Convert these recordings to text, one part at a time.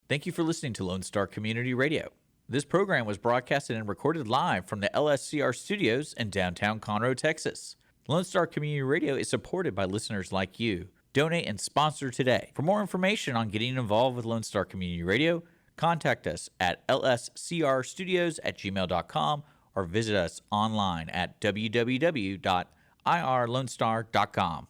Thank you for listening to Lone Star Community Radio. This program was broadcasted and recorded live from the LSCR studios in downtown Conroe, Texas. Lone Star Community Radio is supported by listeners like you. Donate and sponsor today. For more information on getting involved with Lone Star Community Radio, contact us at lscrstudios@gmail.com or visit us online at www.irlonestar.com.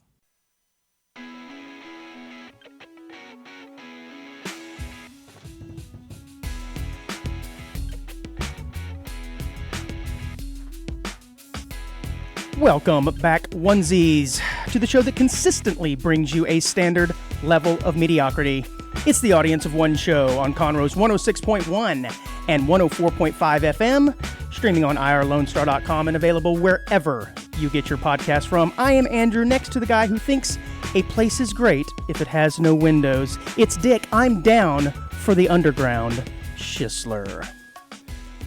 Welcome back, onesies, to the show that consistently brings you a standard level of mediocrity. It's the audience of one show on Conroe's 106.1 and 104.5 FM, streaming on irlonestar.com and available wherever you get your podcast from. I am Andrew, next to the guy who thinks a place is great if it has no windows. It's Dick. I'm down for the underground. Schisler.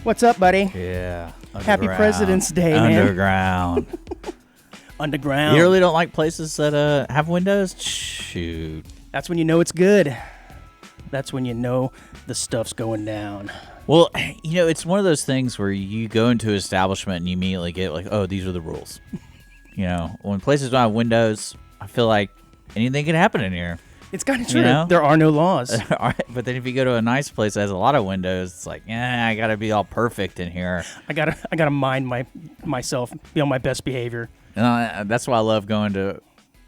What's up, buddy? Yeah. Happy President's Day, man. Underground. Underground. You really don't like places that have windows? Shoot. That's when you know it's good. That's when you know the stuff's going down. Well, you know, it's one of those things where you go into an establishment and you immediately get like, oh, these are the rules. You know, when places don't have windows, I feel like anything can happen in here. It's kind of true. You know? There are no laws. But then if you go to a nice place that has a lot of windows, it's like, I got to be all perfect in here. I gotta mind myself, be on my best behavior. That's why I love going to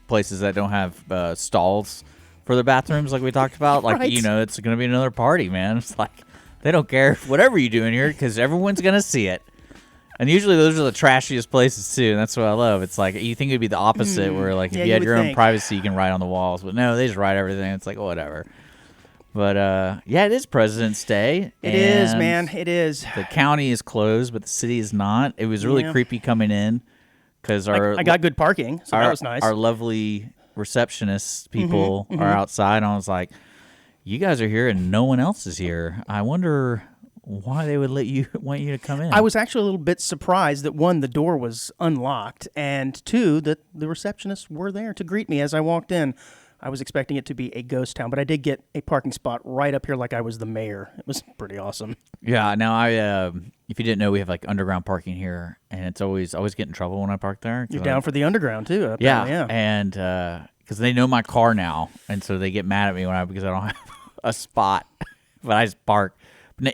places that don't have stalls for the bathrooms, like we talked about. Like, Right. you know, it's going to be another party, man. It's like they don't care whatever you do in here because everyone's going to see it. And usually those are the trashiest places, too, and that's what I love. It's like you think it would be the opposite where, like, if you had your own privacy, you can write on the walls. But no, they just write everything. It's like, whatever. But, yeah, it is President's Day. It is, man. It is. The county is closed, but the city is not. It was really creepy coming in because I got good parking, so that was nice. Our lovely receptionist people are outside, and I was like, you guys are here and no one else is here. I wonder why they would want you to come in. I was actually a little bit surprised that, one, the door was unlocked, and two, that the receptionists were there to greet me as I walked in. I was expecting it to be a ghost town, but I did get a parking spot right up here like I was the mayor. It was pretty awesome. Yeah, now if you didn't know, we have like underground parking here, and it's always get in trouble when I park there. You're down for the underground too, apparently, yeah. And because they know my car now, and so they get mad at me because I don't have a spot, but I just park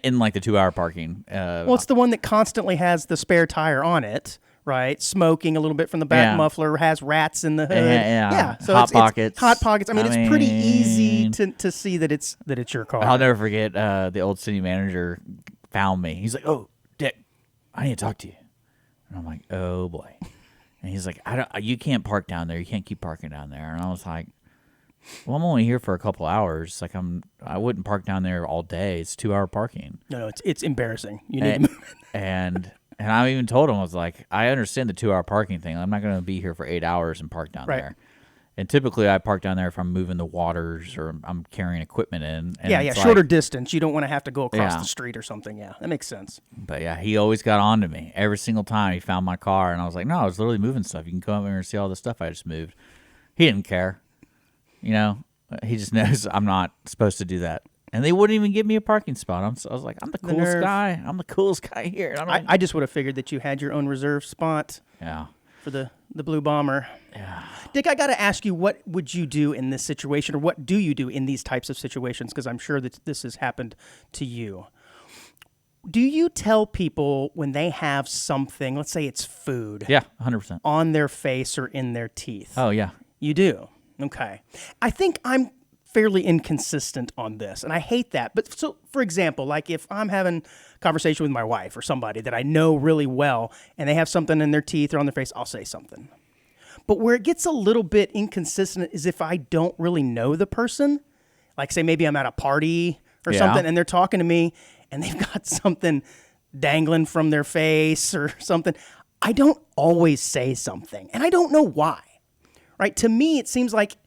in like the 2-hour parking. Well, it's the one that constantly has the spare tire on it, right? Smoking a little bit from the back muffler, has rats in the hood. Yeah. So Hot pockets. It's hot pockets. I mean, it's pretty easy to see that it's your car. I'll never forget the old city manager found me. He's like, "Oh, Dick, I need to talk to you." And I'm like, "Oh boy." And he's like, you can't park down there. You can't keep parking down there." And I was like, well, I'm only here for a couple hours. Like I wouldn't park down there all day. It's 2-hour parking. No, it's embarrassing. You need to move. And I even told him, I was like, I understand the 2-hour parking thing. I'm not going to be here for 8 hours and park down there. And typically I park down there if I'm moving the waters or I'm carrying equipment in. And shorter distance. You don't want to have to go across the street or something. Yeah, that makes sense. But yeah, he always got on to me. Every single time he found my car, and I was like, no, I was literally moving stuff. You can come over here and see all the stuff I just moved. He didn't care. You know, he just knows I'm not supposed to do that. And they wouldn't even give me a parking spot. I was like, I'm the coolest guy. I'm the coolest guy here. I just would have figured that you had your own reserve spot. Yeah. For the Blue Bomber. Yeah. Dick, I got to ask you, what would you do in this situation, or what do you do in these types of situations? Because I'm sure that this has happened to you. Do you tell people when they have something, let's say it's food. Yeah, 100%. On their face or in their teeth? Oh, yeah. You do? Okay. I think I'm fairly inconsistent on this, and I hate that. But so, for example, like if I'm having a conversation with my wife or somebody that I know really well, and they have something in their teeth or on their face, I'll say something. But where it gets a little bit inconsistent is if I don't really know the person. Like, say maybe I'm at a party or something, and they're talking to me, and they've got something dangling from their face or something. I don't always say something, and I don't know why. Right? To me, it seems like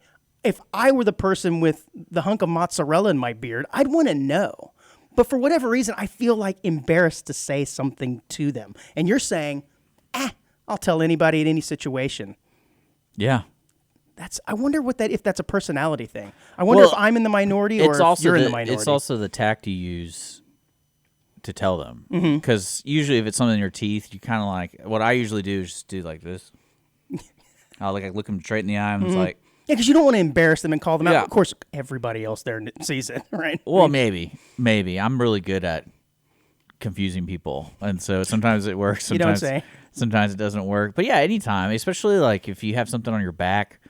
if I were the person with the hunk of mozzarella in my beard, I'd want to know. But for whatever reason, I feel like embarrassed to say something to them. And you're saying, I'll tell anybody in any situation. Yeah. I wonder if that's a personality thing. I wonder if I'm in the minority or if you're in the minority. It's also the tact you use to tell them. Because usually if it's something in your teeth, you kind of like, what I usually do is just do like this. I look them straight in the eye and it's like. Yeah, because you don't want to embarrass them and call them out. Of course, everybody else there sees it, right? Well, maybe. I'm really good at confusing people. And so sometimes it works. Sometimes, you don't say. Sometimes it doesn't work. But yeah, anytime, especially like if you have something on your back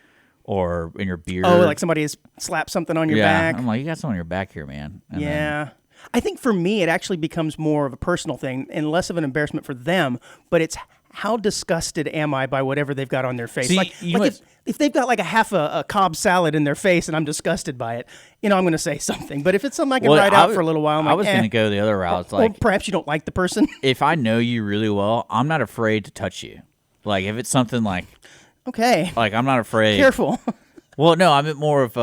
or in your beard. Oh, like somebody has slapped something on your back. I'm like, you got something on your back here, man. And then, I think for me, it actually becomes more of a personal thing and less of an embarrassment for them, but it's how disgusted am I by whatever they've got on their face? See, if they've got like a half a Cobb salad in their face and I'm disgusted by it, I'm going to say something. But if it's something I can ride out for a little while, I was going to go the other route. It's like, or perhaps you don't like the person. If I know you really well, I'm not afraid to touch you. Like if it's something like, okay, like I'm not afraid. Careful. Well, no, I meant more of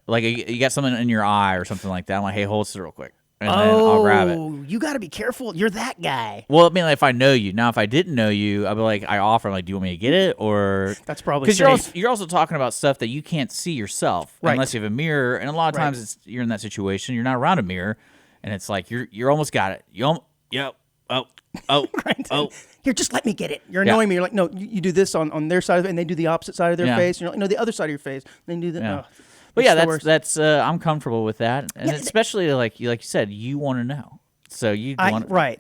like you got something in your eye or something like that. I'm like, hey, hold this real quick. And then I'll grab it. You got to be careful. You're that guy. Well, I mean, like, if I know you. Now, if I didn't know you, I'd be like, I offer, like, do you want me to get it? Or that's probably because you're also talking about stuff that you can't see yourself right. unless you have a mirror. And a lot of times you're in that situation. You're not around a mirror, and it's like you're almost got it. Oh. Here, just let me get it. You're annoying me. You're like, no, you do this on their side of it, and they do the opposite side of their face. And you're like, no, the other side of your face. And they do that. Yeah. Oh. But yeah, that's I'm comfortable with that, and especially like you said, you want to know, so you want right.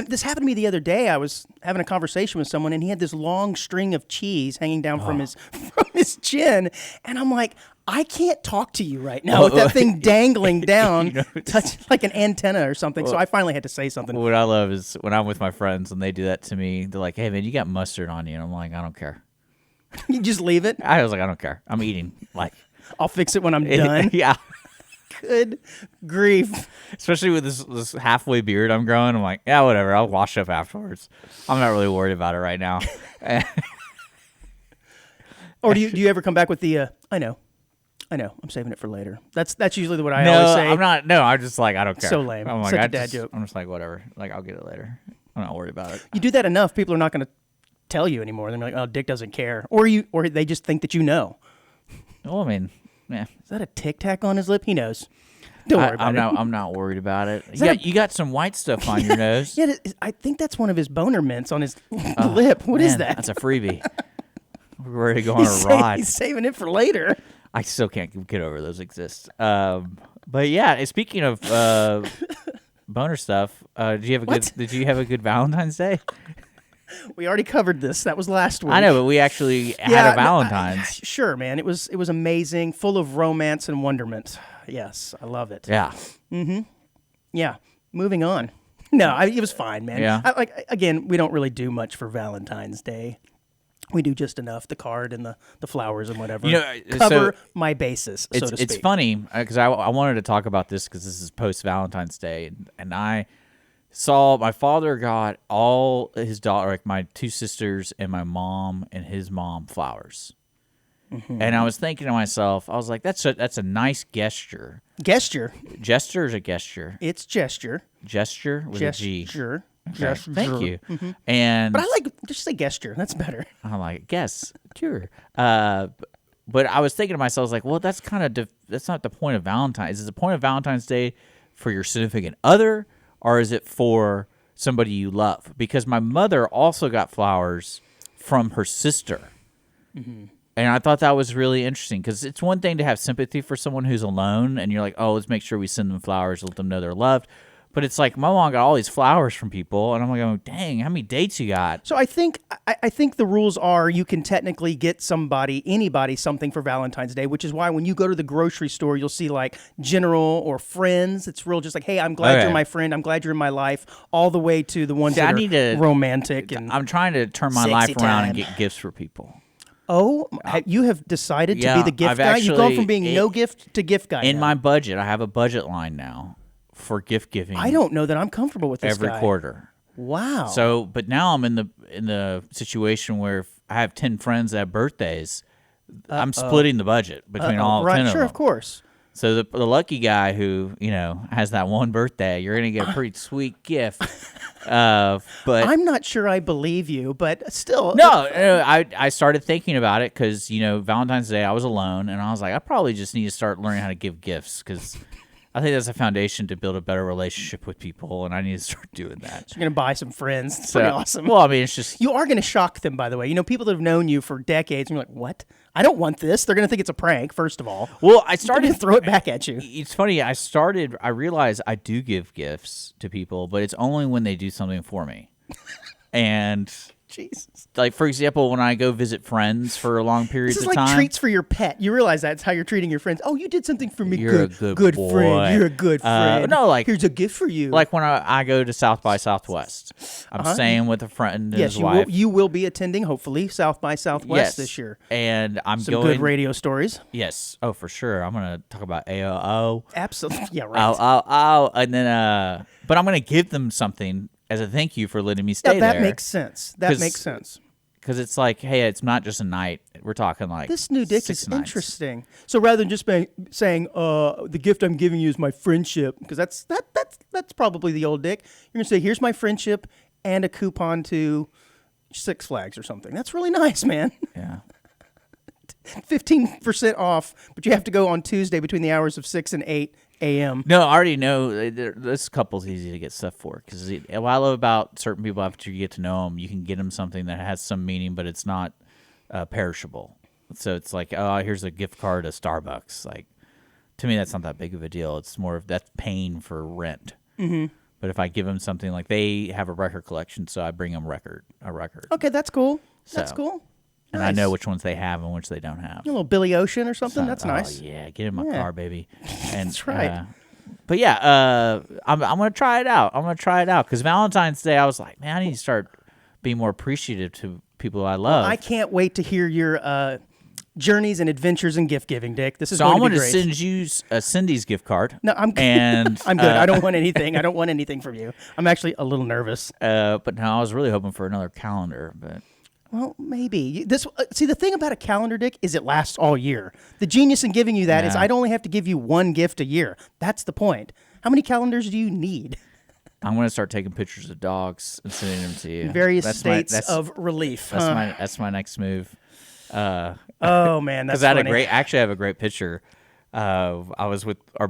This happened to me the other day. I was having a conversation with someone, and he had this long string of cheese hanging down from his chin, and I'm like, I can't talk to you right now with that thing dangling down, touch like an antenna or something. So I finally had to say something. What I love is when I'm with my friends and they do that to me. They're like, "Hey man, you got mustard on you," and I'm like, "I don't care." You just leave it. I was like, "I don't care. I'm eating." Like. I'll fix it when I'm done. Yeah. Good grief. Especially with this halfway beard I'm growing. I'm like, yeah, whatever. I'll wash up afterwards. I'm not really worried about it right now. Or do you ever come back with the, I know, I'm saving it for later. That's usually what I always say. I'm not. No, I'm just like, I don't care. So lame. I'm like, Such a dad joke. I'm just like, whatever. Like, I'll get it later. I'm not worried about it. You do that enough, people are not going to tell you anymore. They're like, oh, Dick doesn't care. Or they just think that you know. Well, I mean, yeah. Is that a Tic Tac on his lip? He knows. Don't worry about it. I'm not worried about it. You got some white stuff on your nose. Yeah, I think that's one of his boner mints on his lip. What is that? That's a freebie. We're ready to go on a ride. He's saving it for later. I still can't get over those exist. But yeah, speaking of boner stuff, did you have a good Valentine's Day? We already covered this. That was last week. I know, but we actually had a Valentine's. Sure, man. It was amazing, full of romance and wonderment. Yes, I love it. Yeah. Mm-hmm. Yeah. Moving on. No, it was fine, man. Yeah. Again, we don't really do much for Valentine's Day. We do just enough, the card and the flowers and whatever. Cover my bases, so to speak. It's funny, because I wanted to talk about this because this is post-Valentine's Day, and I saw my father got all his daughter, like my two sisters and my mom and his mom, flowers. Mm-hmm. And I was thinking to myself, I was like, that's a nice gesture. Gesture? Gesture is a gesture. It's gesture. Gesture with a G. Gesture. Okay. Gesture. Thank you. Mm-hmm. But I like, just say gesture. That's better. I'm like, gesture. But I was thinking to myself, I was like, well, that's that's not the point of Valentine's. Is it the point of Valentine's Day for your significant other? Or is it for somebody you love? Because my mother also got flowers from her sister. Mm-hmm. And I thought that was really interesting because it's one thing to have sympathy for someone who's alone and you're like, oh, let's make sure we send them flowers, let them know they're loved. But it's like my mom got all these flowers from people, and I'm like, oh, dang, how many dates you got? So I think the rules are you can technically get anybody something for Valentine's Day, which is why when you go to the grocery store, you'll see like general or friends. It's real just like, hey, I'm glad you're my friend. I'm glad you're in my life, all the way to the ones that are romantic. And I'm trying to turn my life around and get gifts for people. Oh, you have decided to be the gift guy? You've gone from being no gift to gift guy in my budget, I have a budget line now for gift giving. I don't know that I'm comfortable with this every quarter. Wow. So, but now I'm in the situation where if I have 10 friends that have birthdays, I'm splitting the budget between all 10 of them. Sure, of course. So the lucky guy who, has that one birthday, you're going to get a pretty sweet gift. But I'm not sure I believe you, but still. No, I started thinking about it because, Valentine's Day I was alone, and I was like, I probably just need to start learning how to give gifts because I think that's a foundation to build a better relationship with people, and I need to start doing that. So you're going to buy some friends. It's pretty awesome. Well, I mean, it's just... You are going to shock them, by the way. People that have known you for decades, and you're like, what? I don't want this. They're going to think it's a prank, first of all. Well, I started to throw it back at you. It's funny. I realized I do give gifts to people, but it's only when they do something for me. And... Jesus. Like, for example, when I go visit friends for long periods of time. This is like treats for your pet. You realize that's how you're treating your friends. Oh, you did something for me. You're a good boy. Friend. You're a good friend. No, like... Here's a gift for you. Like when I go to South by Southwest. I'm staying with a friend and his wife. You will be attending, hopefully, South by Southwest this year. And I'm Some going... good radio stories. Yes. Oh, for sure. I'm going to talk about AOO. Absolutely. Yeah, right. Oh. And then... But I'm going to give them something as a thank you for letting me stay there. That makes sense. That makes sense. Because it's like, hey, it's not just a night. We're talking like this new dick is nights. Interesting. So rather than just saying, the gift I'm giving you is my friendship, because that's probably the old dick. You're gonna say, here's my friendship and a coupon to Six Flags or something. That's really nice, man. Yeah. 15% off, but you have to go on Tuesday between the hours of 6 and 8 a.m. No, I already know this couple's easy to get stuff for because what I love about certain people after you get to know them, you can get them something that has some meaning, but it's not perishable. So it's like, oh, here's a gift card to Starbucks. Like, to me, that's not that big of a deal. It's more of that's paying for rent. Mm-hmm. But if I give them something like they have a record collection, so I bring them a record. Okay, that's cool. That's cool. And nice. I know which ones they have and which they don't have. A little Billy Ocean or something. That's nice. Oh yeah, get in my car, baby. And, that's right. But yeah, I'm gonna try it out. Because Valentine's Day, I was like, man, I need to start being more appreciative to people I love. Well, I can't wait to hear your journeys and adventures in gift giving, Dick. This is so going I'm to be going to great. send you Cindy's gift card. No, I'm good. And I'm good. I don't want anything. I don't want anything from you. I'm actually a little nervous. But now I was really hoping for another calendar, but. Well, maybe. See, the thing about a calendar, Dick, is it lasts all year. The genius in giving you that is I'd only have to give you one gift a year. That's the point. How many calendars do you need? I'm going to start taking pictures of dogs and sending them to you. Various states of relief. That's my next move. Oh, man, that's funny. I have a great picture. I was with our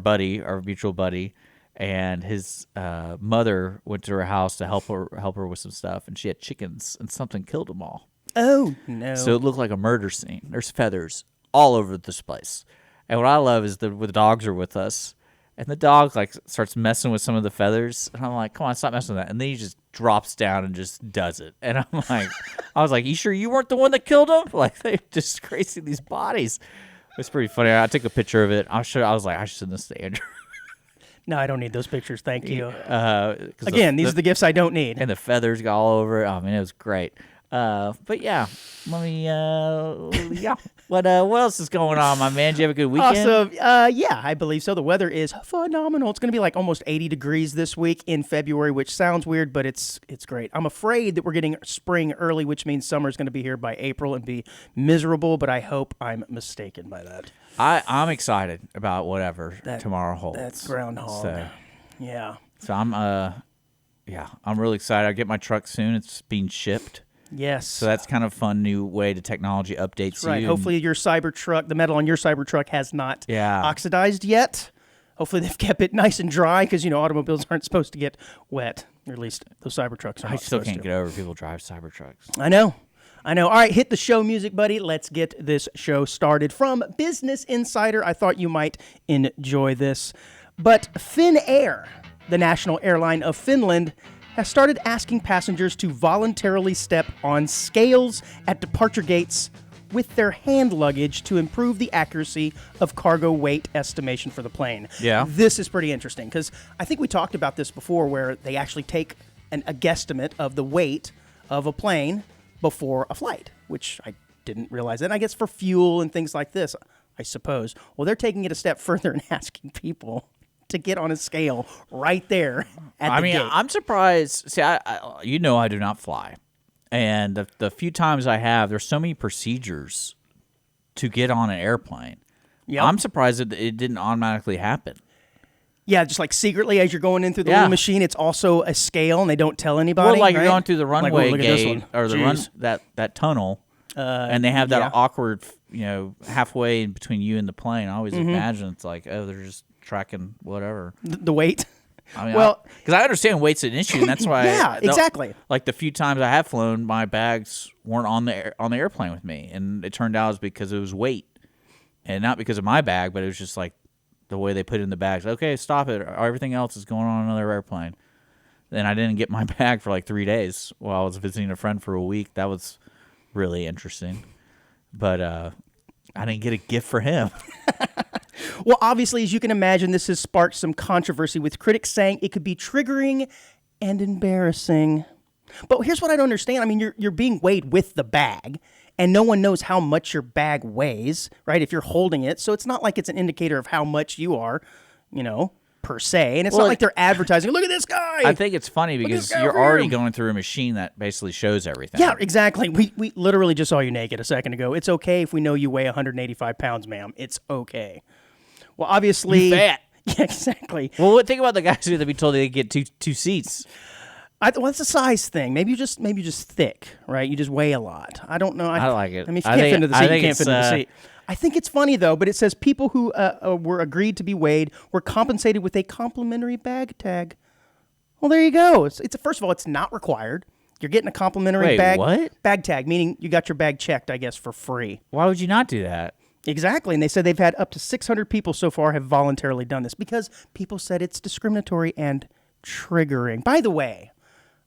mutual buddy, and his mother went to her house to help her with some stuff, and she had chickens, and something killed them all. Oh, no. So it looked like a murder scene. There's feathers all over this place. And what I love is the dogs are with us, and the dog starts messing with some of the feathers, and I'm like, come on, stop messing with that. And then he just drops down and just does it. And I'm like, I was like, you sure you weren't the one that killed him? Like, they're disgracing these bodies. It's pretty funny. I took a picture of it. I was like, I should send this to Andrew. No, I don't need those pictures. Thank you. Again, these are the gifts I don't need. And the feathers got all over it. I mean, it was great. But yeah, let me. Yeah. What else is going on, my man? Did you have a good weekend? Awesome. Yeah, I believe so. The weather is phenomenal. It's going to be like almost 80 degrees this week in February, which sounds weird, but it's great. I'm afraid that we're getting spring early, which means summer is going to be here by April and be miserable. But I hope I'm mistaken by that. I'm excited about whatever tomorrow holds. That's groundhog. So, yeah. So I'm really excited. I get my truck soon. It's being shipped. Yes. So that's kind of fun new way to technology updates you. Right. Hopefully your Cybertruck, the metal on your Cybertruck has not oxidized yet. Hopefully they've kept it nice and dry because, automobiles aren't supposed to get wet. Or at least those Cybertrucks are not. I still can't get over people drive Cybertrucks. I know. All right, hit the show music, buddy. Let's get this show started. From Business Insider, I thought you might enjoy this. But Finnair, the national airline of Finland, has started asking passengers to voluntarily step on scales at departure gates with their hand luggage to improve the accuracy of cargo weight estimation for the plane. Yeah. This is pretty interesting because I think we talked about this before where they actually take a guesstimate of the weight of a plane before a flight, which I didn't realize that. I guess for fuel and things like this, I suppose. Well, they're taking it a step further and asking people to get on a scale right there at the gate. I'm surprised. See, I do not fly. And the few times I have, there's so many procedures to get on an airplane. Yep. I'm surprised that it didn't automatically happen. Yeah, just like secretly as you're going in through the little machine, it's also a scale, and they don't tell anybody. Well, like right? you're going through the runway look at this one. gate or that tunnel, and they have that awkward, halfway in between you and the plane. I always imagine it's like, oh, they're just tracking whatever. The weight. I mean, well, because I understand weight's an issue, and that's why. Yeah, exactly. Like the few times I have flown, my bags weren't on the airplane with me, and it turned out it was because it was weight, and not because of my bag, but it was just like the way they put it in the bags. Okay, stop it. Everything else is going on another airplane. Then I didn't get my bag for like 3 days while I was visiting a friend for a week. That was really interesting, but I didn't get a gift for him. Well, obviously, as you can imagine, this has sparked some controversy with critics saying it could be triggering and embarrassing. But here's what I don't understand. I mean, you're being weighed with the bag, and no one knows how much your bag weighs, right, if you're holding it. So it's not like it's an indicator of how much you are, per se. And it's not like they're advertising, look at this guy. I think it's funny because you're already going through a machine that basically shows everything. Yeah, exactly. We literally just saw you naked a second ago. It's okay if we know you weigh 185 pounds, ma'am. It's okay. Well, obviously... You fat. Yeah, exactly. Well, think about the guys who be told they get two seats. Well, it's a size thing. Maybe you're just thick, right? You just weigh a lot. I don't know. I like it. I mean, if you can't fit into the seat, you can't fit into the seat. I think it's funny, though, but it says people who were agreed to be weighed were compensated with a complimentary bag tag. Well, there you go. It's first of all, it's not required. You're getting a complimentary bag tag, meaning you got your bag checked, I guess, for free. Why would you not do that? Exactly, and they said they've had up to 600 people so far have voluntarily done this because people said it's discriminatory and triggering. By the way,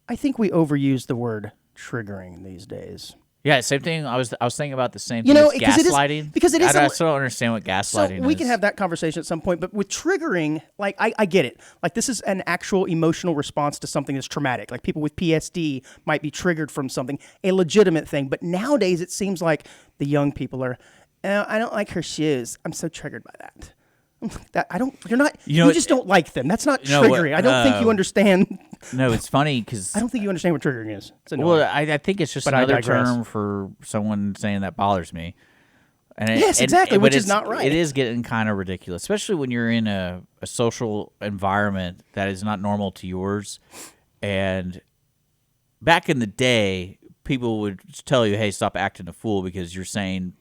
I think we overuse the word triggering these days. Yeah, same thing. I was thinking about the same thing as gaslighting. Because it is. I still don't understand what gaslighting is. So we can have that conversation at some point, but with triggering, like I get it. Like this is an actual emotional response to something that's traumatic. Like people with PSD might be triggered from something, a legitimate thing. But nowadays it seems like the young people are, I don't like her shoes. I'm so triggered by that. You just don't like them. That's not triggering. I don't think you understand. No, it's funny because I don't think you understand what triggering is. Well, I think it's just another term for someone saying that bothers me. Exactly, which is not right. It is getting kind of ridiculous, especially when you're in a social environment that is not normal to yours. And back in the day, people would tell you, hey, stop acting a fool because you're saying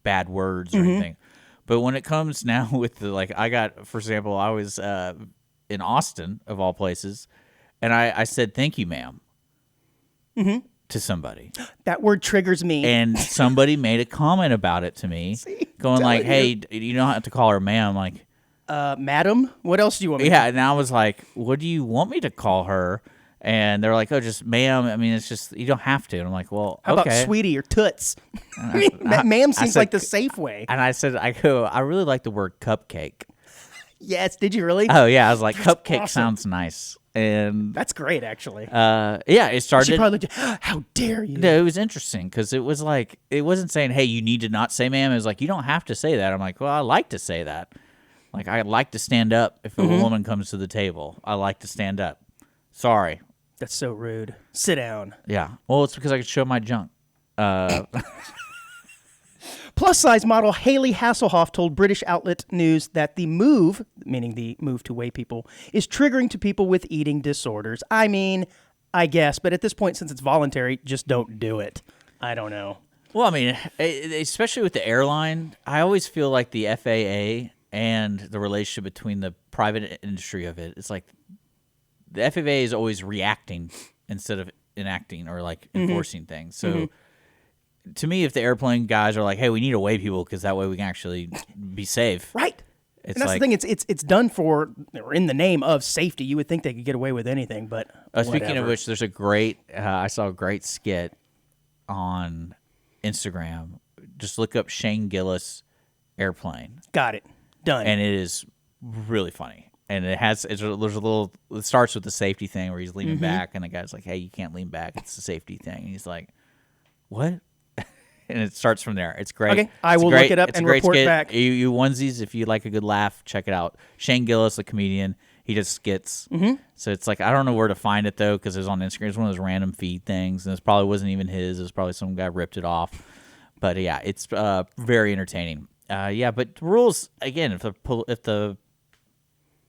bad words or anything. But when it comes now with for example, I was in Austin, of all places, and I said, thank you, ma'am, to somebody. That word triggers me. And somebody made a comment about it to me, going like, hey, you don't have to call her ma'am. Like, madam? What else do you want me to Yeah, and I was like, what do you want me to call her? And they're like, oh, just ma'am. I mean, it's just, you don't have to. And I'm like, well, How about sweetie or toots? Ma'am seems like the safe way. And I said, I really like the word cupcake. Yes, did you really? Oh, yeah. I was like, cupcake sounds nice. And that's great, actually. It started. She probably looked, how dare you? No, it was interesting because it was like, it wasn't saying, hey, you need to not say ma'am. It was like, you don't have to say that. I'm like, well, I like to say that. Like, I like to stand up if a woman comes to the table. I like to stand up. Sorry. That's so rude. Sit down. Yeah. Well, it's because I could show my junk. Plus-size model Hayley Hasselhoff told British outlet News that the move, meaning the move to weigh people, is triggering to people with eating disorders. I mean, I guess, but at this point, since it's voluntary, just don't do it. I don't know. Well, I mean, especially with the airline, I always feel like the FAA and the relationship between the private industry of it, it's like the FAA is always reacting instead of enacting or like enforcing things. So to me, if the airplane guys are like, hey, we need to weigh people because that way we can actually be safe. Right. And that's the thing. It's done for, or in the name of safety. You would think they could get away with anything, but speaking of which, there's a great, I saw a great skit on Instagram. Just look up Shane Gillis airplane. Got it. Done. And it is really funny. And there's a little, it starts with the safety thing where he's leaning back, and the guy's like, hey, you can't lean back. It's a safety thing. And he's like, what? And it starts from there. It's great. Okay, I will look it up and report skit. back. You onesies, if you like a good laugh, check it out. Shane Gillis, a comedian, he does skits. So it's like, I don't know where to find it, though, because it's on Instagram. It's one of those random feed things, and it probably wasn't even his. It was probably some guy ripped it off. But, yeah, it's very entertaining. Yeah, but rules again. If the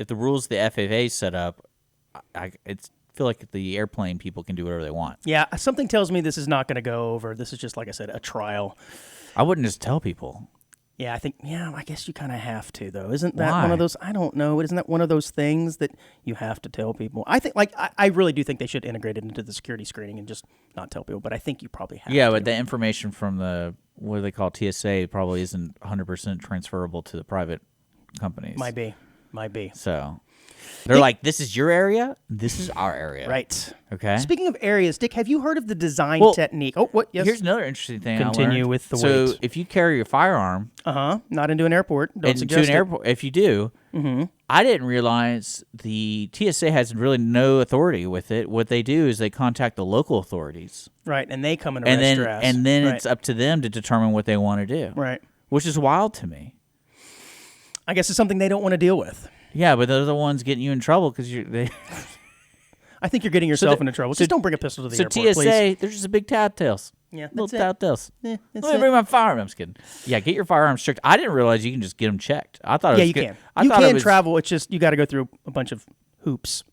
rules the FAA set up, I feel like the airplane people can do whatever they want. Yeah, something tells me this is not going to go over. This is just, like I said, a trial. I wouldn't just tell people. Yeah, I guess you kind of have to, though. Isn't that Why? one of those, I don't know, isn't that one of those things that you have to tell people? I think, I really do think they should integrate it into the security screening and just not tell people, but I think you probably have to. Yeah, but the information from what do they call TSA probably isn't 100% transferable to the private companies. Might be. So they're like, this is your area, this is our area. Right. Okay. Speaking of areas, Dick, have you heard of the design technique? Oh, what? Yes. Here's another interesting thing. Continue I with the so weight. if you carry your firearm, Not into an airport. Don't into suggest an airport, if you do, I didn't realize the TSA has really no authority with it. What they do is they contact the local authorities, Right, and they come and arrest your ass. and then Right. it's up to them to determine what they want to do. Right. Which is wild to me. I guess it's something they don't want to deal with. Yeah, but they're the ones getting you in trouble because they. I think you're getting yourself into trouble. Just don't bring a pistol to the airport, TSA, please. they're just a big tattletales. Yeah, Little that's it. tattletales. Yeah, that's Let me it. bring my firearm. I'm just kidding. Yeah, get your firearms checked. I didn't realize you can just get them checked. I thought it Yeah, was you good. can. I You thought it can was, travel. It's just you got to go through a bunch of hoops.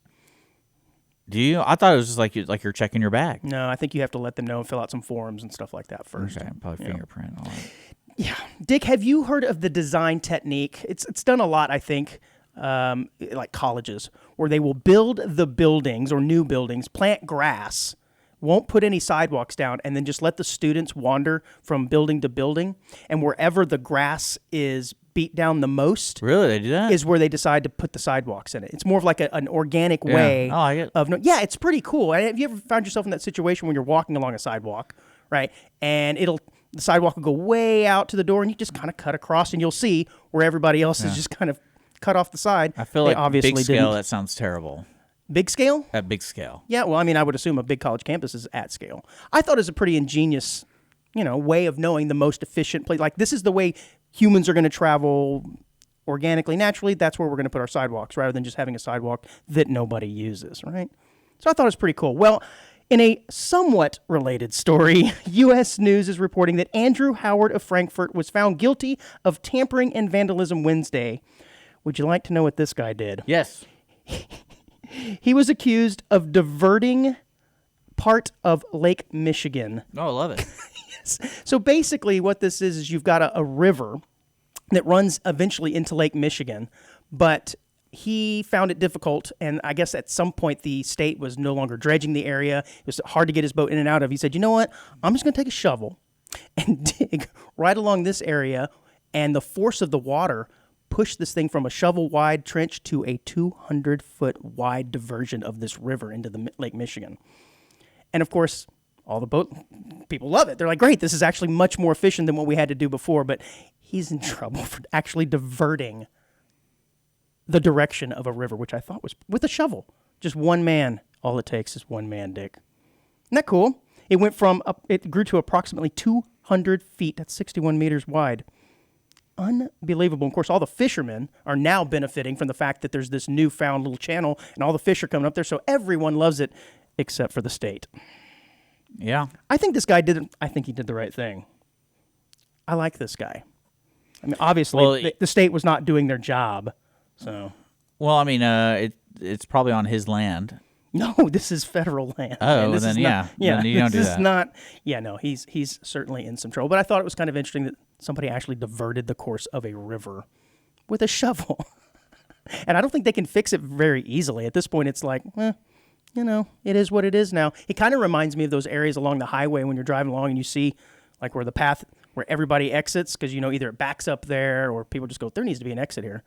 Do you? I thought it was just like you're checking your bag. No, I think you have to let them know and fill out some forms and stuff like that first. Okay, probably fingerprint. All right. Yeah. Dick, have you heard of the design technique? It's done a lot, I think, like colleges, where they will build the buildings or new buildings, plant grass, won't put any sidewalks down, and then just let the students wander from building to building. And wherever the grass is beat down the most Really, they do that? is where they decide to put the sidewalks in it. It's more of like an organic way I like it. of yeah, it's pretty cool. Have you ever found yourself in that situation when you're walking along a sidewalk, right? And the sidewalk will go way out to the door, and you just kind of cut across, and you'll see where everybody else is just kind of cut off the side. I feel They like obviously big scale. didn't. That sounds terrible. Big scale? At big scale. Yeah, well, I mean, I would assume a big college campus is at scale. I thought it was a pretty ingenious, way of knowing the most efficient place. Like, this is the way humans are going to travel organically, naturally. That's where we're going to put our sidewalks, rather than just having a sidewalk that nobody uses, right? So I thought it was pretty cool. Well, in a somewhat related story, U.S. News is reporting that Andrew Howard of Frankfurt was found guilty of tampering and vandalism Wednesday. Would you like to know what this guy did? Yes. He was accused of diverting part of Lake Michigan. Oh, I love it. So basically what this is you've got a river that runs eventually into Lake Michigan, but he found it difficult, and I guess at some point the state was no longer dredging the area. It was hard to get his boat in and out of. He said, you know what? I'm just going to take a shovel and dig right along this area, and the force of the water push this thing from a shovel-wide trench to a 200-foot wide diversion of this river into the Lake Michigan. And, of course, all the boat people love it. They're like, great, this is actually much more efficient than what we had to do before, but he's in trouble for actually diverting the direction of a river, which I thought was with a shovel. Just one man. All it takes is one man, Dick. Isn't that cool? It grew to approximately 200 feet. That's 61 meters wide. Unbelievable. Of course, all the fishermen are now benefiting from the fact that there's this newfound little channel, and all the fish are coming up there, so everyone loves it except for the state. Yeah. I think he did the right thing. I like this guy. I mean, obviously, the state was not doing their job, so. Well, I mean, it's probably on his land. No, this is federal land. Oh, this then is yeah. Then you don't do this that. is not. Yeah, no, he's certainly in some trouble. But I thought it was kind of interesting that somebody actually diverted the course of a river with a shovel, and I don't think they can fix it very easily. At this point, it's like, it is what it is now. It kind of reminds me of those areas along the highway when you're driving along and you see, like, where the path where everybody exits because either it backs up there or people just go, there needs to be an exit here.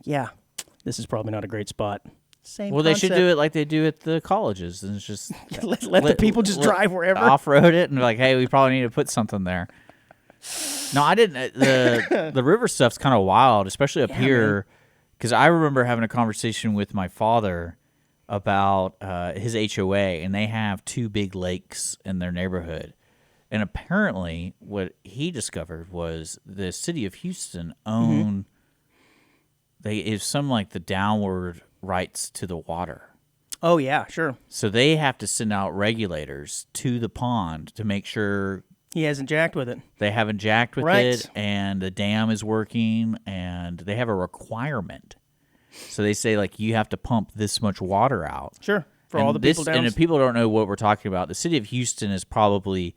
Yeah, this is probably not a great spot. Same Well, concept. they should do it like they do at the colleges, and it's just let the people just drive wherever. Off-road it, and be like, hey, we probably need to put something there. No, I didn't. The river stuff's kind of wild, especially up here, because I remember having a conversation with my father about his HOA, and they have two big lakes in their neighborhood. And apparently, what he discovered was the city of Houston own. It's some like the downward rights to the water. Oh, yeah, sure. So they have to send out regulators to the pond to make sure He hasn't jacked with it. They haven't jacked with Right. it, and the dam is working, and they have a requirement. So they say, like, you have to pump this much water out. Sure. For and all the people down. And if people don't know what we're talking about, the city of Houston is probably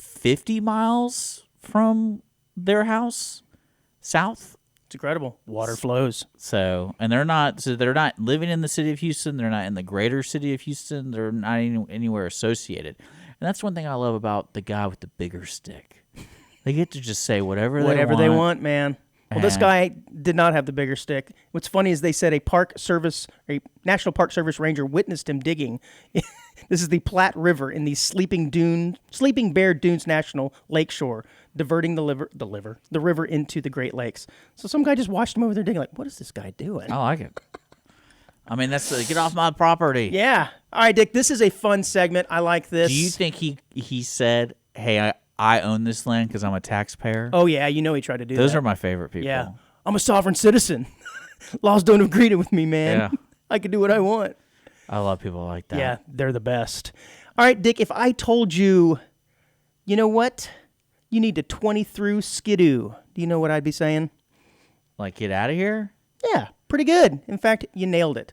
50 miles from their house south. It's incredible. Water flows. So they're not living in the city of Houston. They're not in the greater city of Houston. They're not anywhere associated. And that's one thing I love about the guy with the bigger stick. They get to just say whatever they want, man. Well, this guy did not have the bigger stick. What's funny is they said a National Park Service ranger witnessed him digging. This is the Platte River in the Sleeping Bear Dunes National Lakeshore, diverting the river into the Great Lakes. So some guy just watched him over there digging, like, what is this guy doing? I like it. I mean, that's get off my property. Yeah. All right, Dick, this is a fun segment. I like this. Do you think he said, hey, I own this land because I'm a taxpayer? Oh, yeah, you know he tried to do that. Those are my favorite people. Yeah. I'm a sovereign citizen. Laws don't agree with me, man. Yeah. I can do what I want. I love people like that. Yeah, they're the best. All right, Dick, if I told you, you know what? You need to 20 through skidoo. Do you know what I'd be saying? Like, get out of here? Yeah, pretty good. In fact, you nailed it.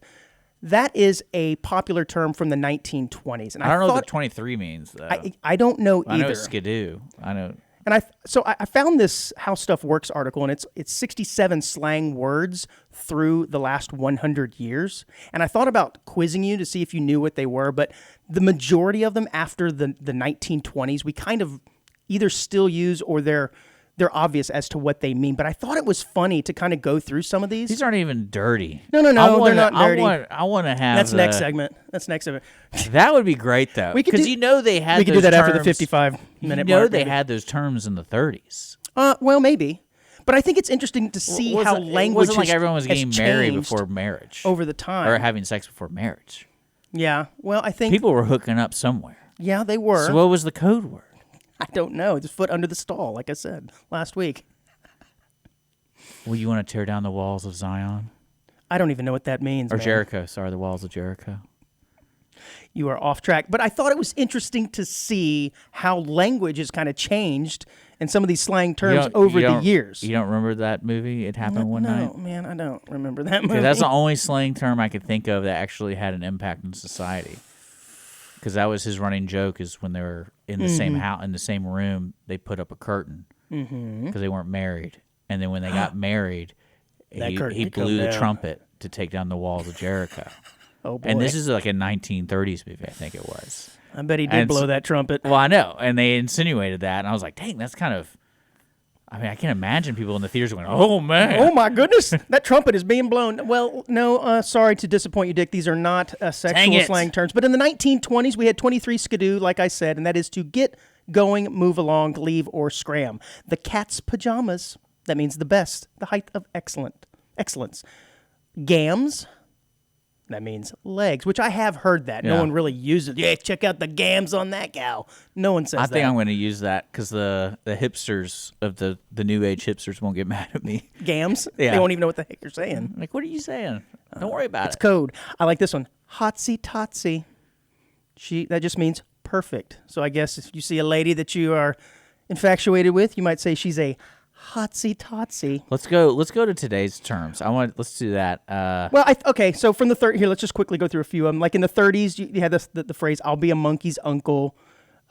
That is a popular term from the 1920s. And I don't know what the 23 means, though. I don't know either. I know skidoo. I know. And I found this How Stuff Works article, and it's 67 slang words through the last 100 years. And I thought about quizzing you to see if you knew what they were, but the majority of them after the 1920s, we kind of either still use or they're obvious as to what they mean. But I thought it was funny to kind of go through some of these. These aren't even dirty. No, they're not dirty. I want to have. That's next segment. That would be great, though. Because they had. We could do that after the 55-minute mark. They had those terms in the 30s. Well, maybe. But I think it's interesting to see how language wasn't like everyone was getting married before marriage over the time, or having sex before marriage. Yeah. Well, I think people were hooking up somewhere. Yeah, they were. So what was the code word? I don't know. It's foot under the stall, like I said last week. Well, you want to tear down the walls of Zion? I don't even know what that means. Or Jericho. Sorry, the walls of Jericho. You are off track. But I thought it was interesting to see how language has kind of changed and some of these slang terms over the years. You don't remember that movie? It happened one night? No, man, I don't remember that movie. That's the only slang term I could think of that actually had an impact on society. Because that was his running joke, is when they were in the same house, in the same room, they put up a curtain because they weren't married. And then when they got married, he blew the trumpet to take down the walls of Jericho. Oh, boy. And this is like a 1930s movie, I think it was. I bet he did blow that trumpet. Well, I know. And they insinuated that. And I was like, dang, that's kind of... I mean, I can imagine people in the theaters going, oh, man. Oh, my goodness. That trumpet is being blown. Well, no, sorry to disappoint you, Dick. These are not sexual slang terms. But in the 1920s, we had 23 skidoo, like I said, and that is to get going, move along, leave, or scram. The cat's pajamas, that means the best, the height of excellence. Gams, that means legs, which I have heard that. Yeah. No one really uses it. Yeah, check out the gams on that gal. No one says that. I think I'm going to use that because the hipsters of the new age hipsters won't get mad at me. Gams? Yeah. They won't even know what the heck you're saying. Like, what are you saying? Don't worry about It's code. I like this one. Hotsy totsy. That just means perfect. So I guess if you see a lady that you are infatuated with, you might say she's a hotsy totsy. Let's go to today's terms. Let's do that. Well, okay. So from the here, let's just quickly go through a few of them. Like in the 30s, you had the phrase "I'll be a monkey's uncle."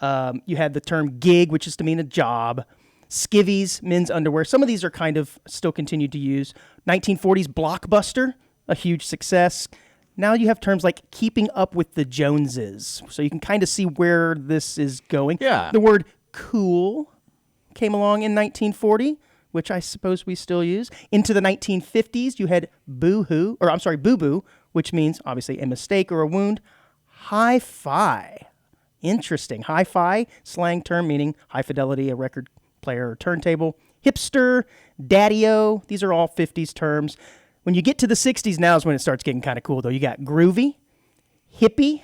You had the term "gig," which is to mean a job. Skivvies, men's underwear. Some of these are kind of still continued to use. 1940s blockbuster, a huge success. Now you have terms like keeping up with the Joneses. So you can kind of see where this is going. Yeah. The word cool came along in 1940, which I suppose we still use. Into the 1950s, you had boo-boo, which means obviously a mistake or a wound. Hi-fi. Interesting. Hi-fi, slang term meaning high fidelity, a record player or turntable. Hipster, daddy-o, these are all 50s terms. When you get to the 60s, now is when it starts getting kind of cool, though. You got groovy, hippie,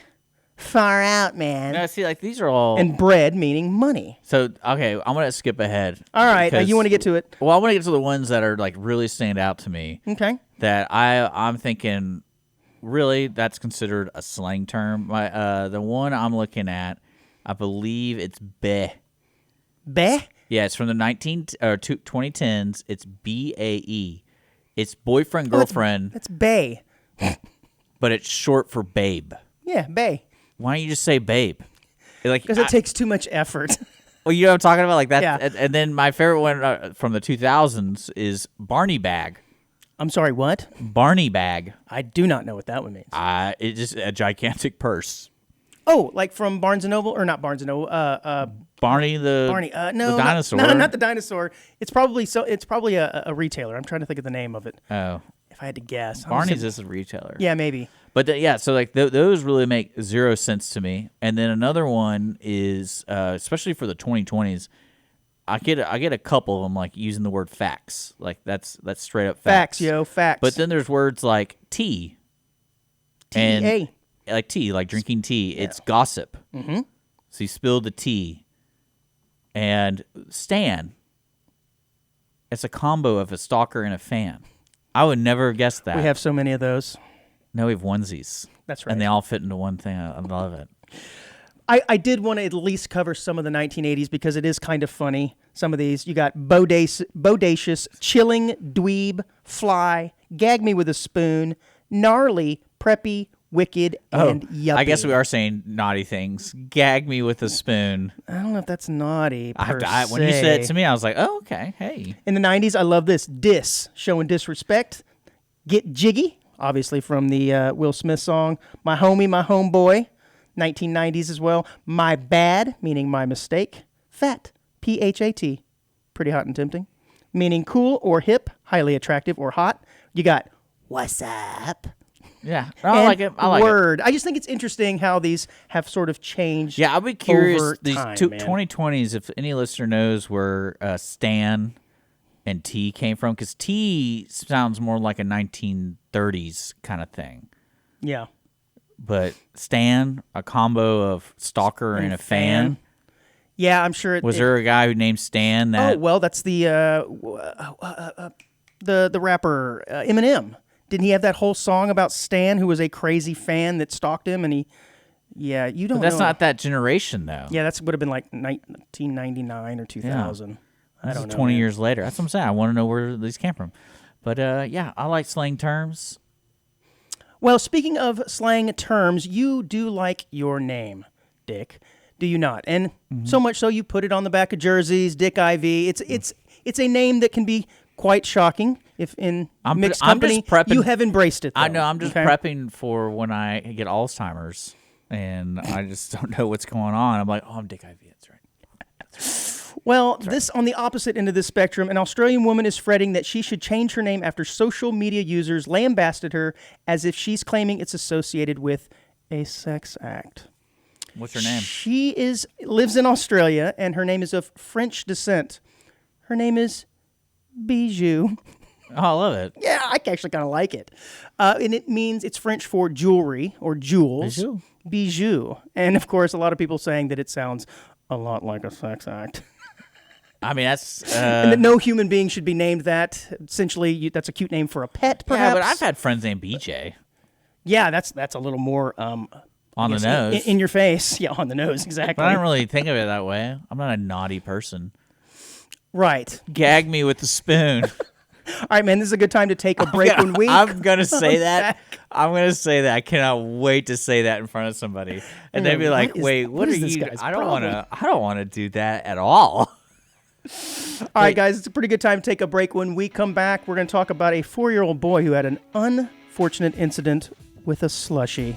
far out, man. No, see, like these are all... And bread, meaning money. So, okay, I'm going to skip ahead. All right, you want to get to it? Well, I want to get to the ones that are like really stand out to me. Okay. That I'm thinking, really, that's considered a slang term. The one I'm looking at, I believe it's beh. Bae? Yeah, it's from the 2010s. It's BAE. It's boyfriend, girlfriend, That's Bae. but it's short for babe. Yeah, Bae. Why don't you just say babe? Like, Because it takes too much effort. well, you know what I'm talking about? Like that. Yeah. And then my favorite one from the 2000s is Barney Bag. I'm sorry, what? Barney Bag. I do not know what that one means. It's just a gigantic purse. Oh, like from Barnes & Noble? Or not Barnes & Noble. Barney the No, the dinosaur. Not the dinosaur. It's probably a retailer. I'm trying to think of the name of it. Oh, If I had to guess. Barney's is a retailer. Yeah, maybe. But so like those really make zero sense to me. And then another one is especially for the 2020s. I get a couple of them like using the word facts. Like that's straight up facts. Facts. But then there's words like tea. T-E-A. Like tea, like drinking tea. Yeah. It's gossip. Mm-hmm. So you spilled the tea. And stan. It's a combo of a stalker and a fan. I would never have guessed that. We have so many of those. No, we have onesies. That's right. And they all fit into one thing. I love it. I did want to at least cover some of the 1980s because it is kind of funny. Some of these. You got Bodacious, Chilling, Dweeb, Fly, Gag Me with a Spoon, Gnarly, Preppy, Wicked, and Yuppie. I guess we are saying naughty things. Gag me with a spoon. I don't know if that's naughty per when you said it se. to me, I was like, oh, okay, hey. In the 90s, I love this. Showing disrespect. Get Jiggy, obviously from the Will Smith song. My Homie, My Homeboy, 1990s as well. My Bad, meaning my mistake. Fat, P-H-A-T, pretty hot and tempting. Meaning cool or hip, highly attractive or hot. You got What's Up? Yeah, I like it. I like Word. I just think it's interesting how these have sort of changed. Yeah, I'd be curious. Over These time, 2020s, if any listener knows where Stan and T came from, because T sounds more like a 1930s kind of thing. Yeah. But Stan, a combo of stalker and a fan. Yeah, I'm sure. Was there a guy who named Stan? That Oh well, that's the rapper Eminem. Didn't he have that whole song about Stan, who was a crazy fan that stalked him? And you don't. But that's know. not that generation, though. Yeah, that would have been like 1999 or 2000. I don't know. 20 years later. That's what I'm saying. I want to know where these came from. But yeah, I like slang terms. Well, speaking of slang terms, you do like your name, Dick. Do you not? And so much so you put it on the back of jerseys, Dick IV. It's a name that can be quite shocking if in mixed company. You have embraced it, though. I know. I'm just prepping for when I get Alzheimer's and I just don't know what's going on. I'm like, oh, I'm Dick IV. That's right. Well, this on the opposite end of the spectrum, an Australian woman is fretting that she should change her name after social media users lambasted her as if she's claiming it's associated with a sex act. What's her name? She lives in Australia, and her name is of French descent. Her name is Bijou. Oh, I love it. Yeah, I actually kind of like it. And it means it's French for jewelry or jewels. Bijou. Bijou. And, of course, a lot of people saying that it sounds a lot like a sex act. I mean, that's... and that no human being should be named that. Essentially, that's a cute name for a pet, perhaps. Yeah, but I've had friends named BJ. Yeah, that's a little more... on the nose. In your face. Yeah, on the nose, exactly. But I don't really think of it that way. I'm not a naughty person. Right. Gag me with the spoon. All right, man, this is a good time to take a break when we... I'm going to say that. I'm going to say that. I cannot wait to say that in front of somebody. And they'd be like, wait, what are you... I don't want to do that at all. All right, guys, it's a pretty good time to take a break. When we come back, we're going to talk about a 4-year-old boy who had an unfortunate incident with a slushie.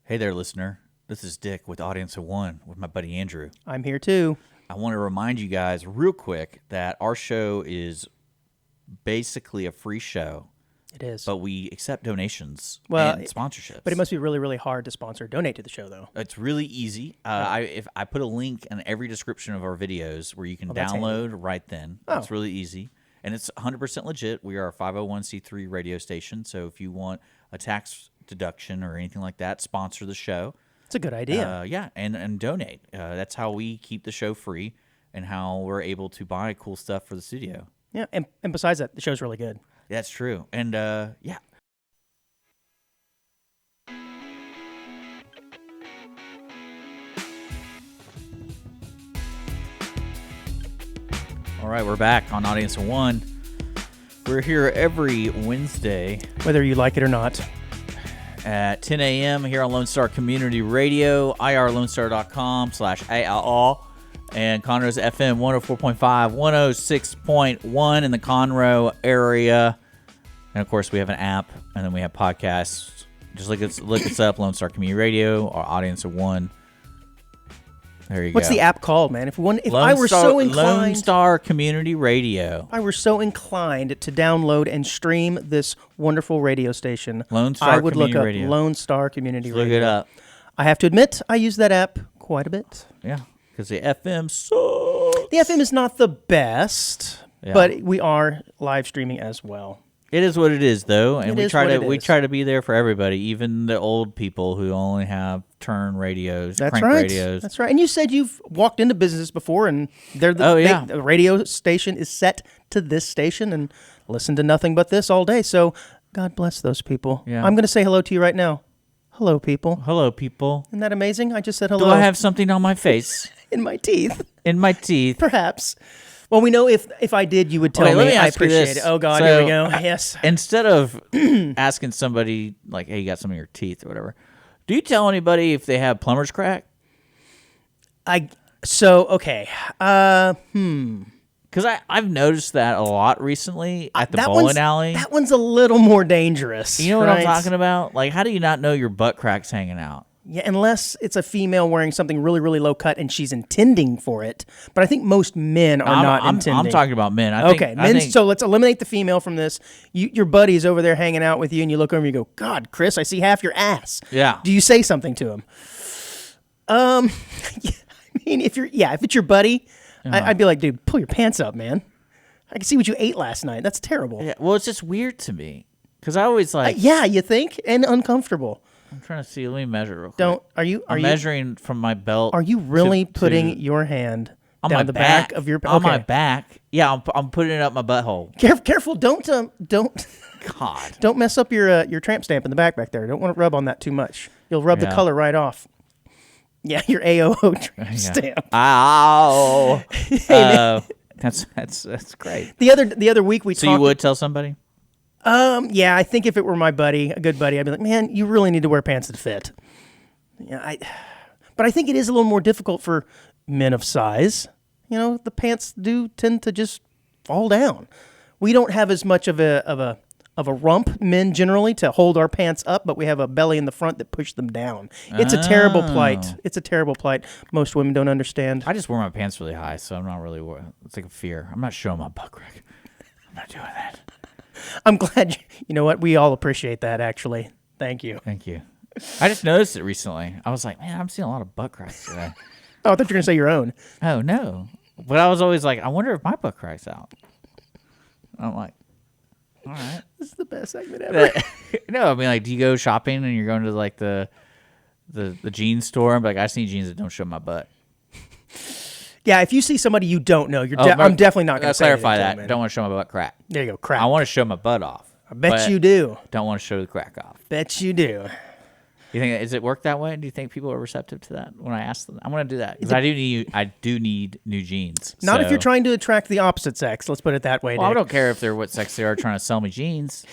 Hey there, listener. This is Dick with Audience of One with my buddy Andrew. I'm here, too. I want to remind you guys real quick that our show is basically a free show. It is. But we accept donations and sponsorships. But it must be really, really hard to sponsor or donate to the show, though. It's really easy. I put a link in every description of our videos where you can download right then. It's really easy. And it's 100% legit. We are a 501c3 radio station, so if you want a tax deduction or anything like that, sponsor the show. It's a good idea. Yeah, and donate. That's how we keep the show free and how we're able to buy cool stuff for the studio. Yeah, and besides that, the show's really good. That's true. And, yeah, All right, we're back on Audience of One. We're here every Wednesday, whether you like it or not, at 10 a.m. here on Lone Star Community Radio, irlonestar.com/ALL, and Conroe's FM 104.5, 106.1 in the Conroe area. And, of course, we have an app, and then we have podcasts. Just look us up, Lone Star Community Radio, or Audience of One. There you go. What's the app called, man? If I were so inclined, Lone Star Community Radio. I were so inclined to download and stream this wonderful radio station, Lone Star I would Community look up Radio. Lone Star Community Radio. Look it up. I have to admit, I use that app quite a bit. Yeah, because the FM sucks. The FM is not the best, but we are live streaming as well. It is what it is, though, and we try to be there for everybody, even the old people who only have turn radios, crank radios. That's right. And you said you've walked into businesses before, and the radio station is set to this station, and listen to nothing but this all day. So God bless those people. Yeah. I'm going to say hello to you right now. Hello, people. Hello, people. Isn't that amazing? I just said hello. Do I have something on my face? In my teeth. In my teeth. Perhaps. Well, we know if I did, you would tell me. I appreciate it. Oh, God, so, here we go. Yes. Instead of asking somebody, like, hey, you got some in your teeth or whatever, do you tell anybody if they have plumber's crack? Okay. Because I've noticed that a lot recently at the bowling alley. That one's a little more dangerous. You know what I'm talking about? Like, how do you not know your butt crack's hanging out? Yeah, unless it's a female wearing something really, really low cut and she's intending for it. But I think most men are not intending. I'm talking about men. So let's eliminate the female from this. Your buddy's over there hanging out with you, and you look over and you go, God, Chris, I see half your ass. Yeah. Do you say something to him? I mean, if it's your buddy, I'd be like, dude, pull your pants up, man. I can see what you ate last night. That's terrible. Yeah, well, it's just weird to me. Because I always like... you think? And uncomfortable. I'm trying to see. Let me measure real quick. I'm measuring from my belt. Are you really putting your hand down the back of your... On my back? Yeah, I'm putting it up my butthole. Careful. Don't... God. Don't mess up your tramp stamp in the back there. Don't want to rub on that too much. You'll rub the color right off. Yeah, your AOO tramp stamp. Ow. Hey, that's great. The other week we talked... So you would tell somebody? Yeah, I think if it were my buddy, a good buddy, I'd be like, man, you really need to wear pants that fit. Yeah, but I think it is a little more difficult for men of size. You know, the pants do tend to just fall down. We don't have as much of a rump, men generally, to hold our pants up, but we have a belly in the front that push them down. It's a terrible plight. It's a terrible plight. Most women don't understand. I just wear my pants really high, so I'm not really... It's like a fear. I'm not showing my butt crack. I'm not doing that. I'm glad you know what? We all appreciate that, actually. Thank you. Thank you. I just noticed it recently. I was like, man, I'm seeing a lot of butt cracks today. Oh, I thought you were going to say your own. Oh, no. But I was always like, I wonder if my butt crack's out. I'm like, all right. This is the best segment ever. No, I mean, like, do you go shopping and you're going to, like, the jeans store? I'm like, I see jeans that don't show my butt. Yeah, if you see somebody you don't know, I'm definitely not going to clarify that. Don't want to show my butt crack. There you go, crack. I want to show my butt off. I bet you do. Don't want to show the crack off. Bet you do. You think does it work that way? Do you think people are receptive to that when I ask them? I'm going to do that because I do need new jeans. Not if you're trying to attract the opposite sex. Let's put it that way. Well, I don't care if they're what sex they are trying to sell me jeans.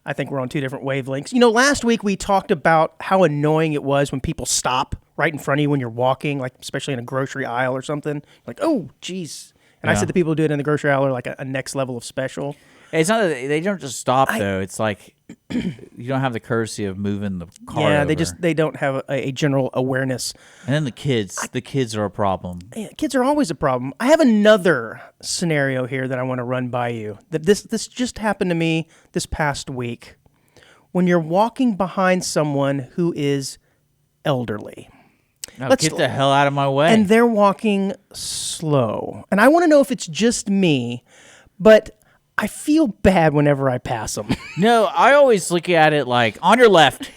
I think we're on two different wavelengths. You know, last week we talked about how annoying it was when people stop right in front of you when you're walking, like especially in a grocery aisle or something. Like, oh, geez. And I said the people who do it in the grocery aisle are like a next level of special. It's not that they don't just stop though. It's like you don't have the courtesy of moving the car. Yeah, over. they don't have a general awareness. And then the kids are a problem. Yeah, kids are always a problem. I have another scenario here that I want to run by you. That this just happened to me this past week. When you're walking behind someone who is elderly. No, get the hell out of my way. And they're walking slow. And I want to know if it's just me, but I feel bad whenever I pass them. No, I always look at it like on your left.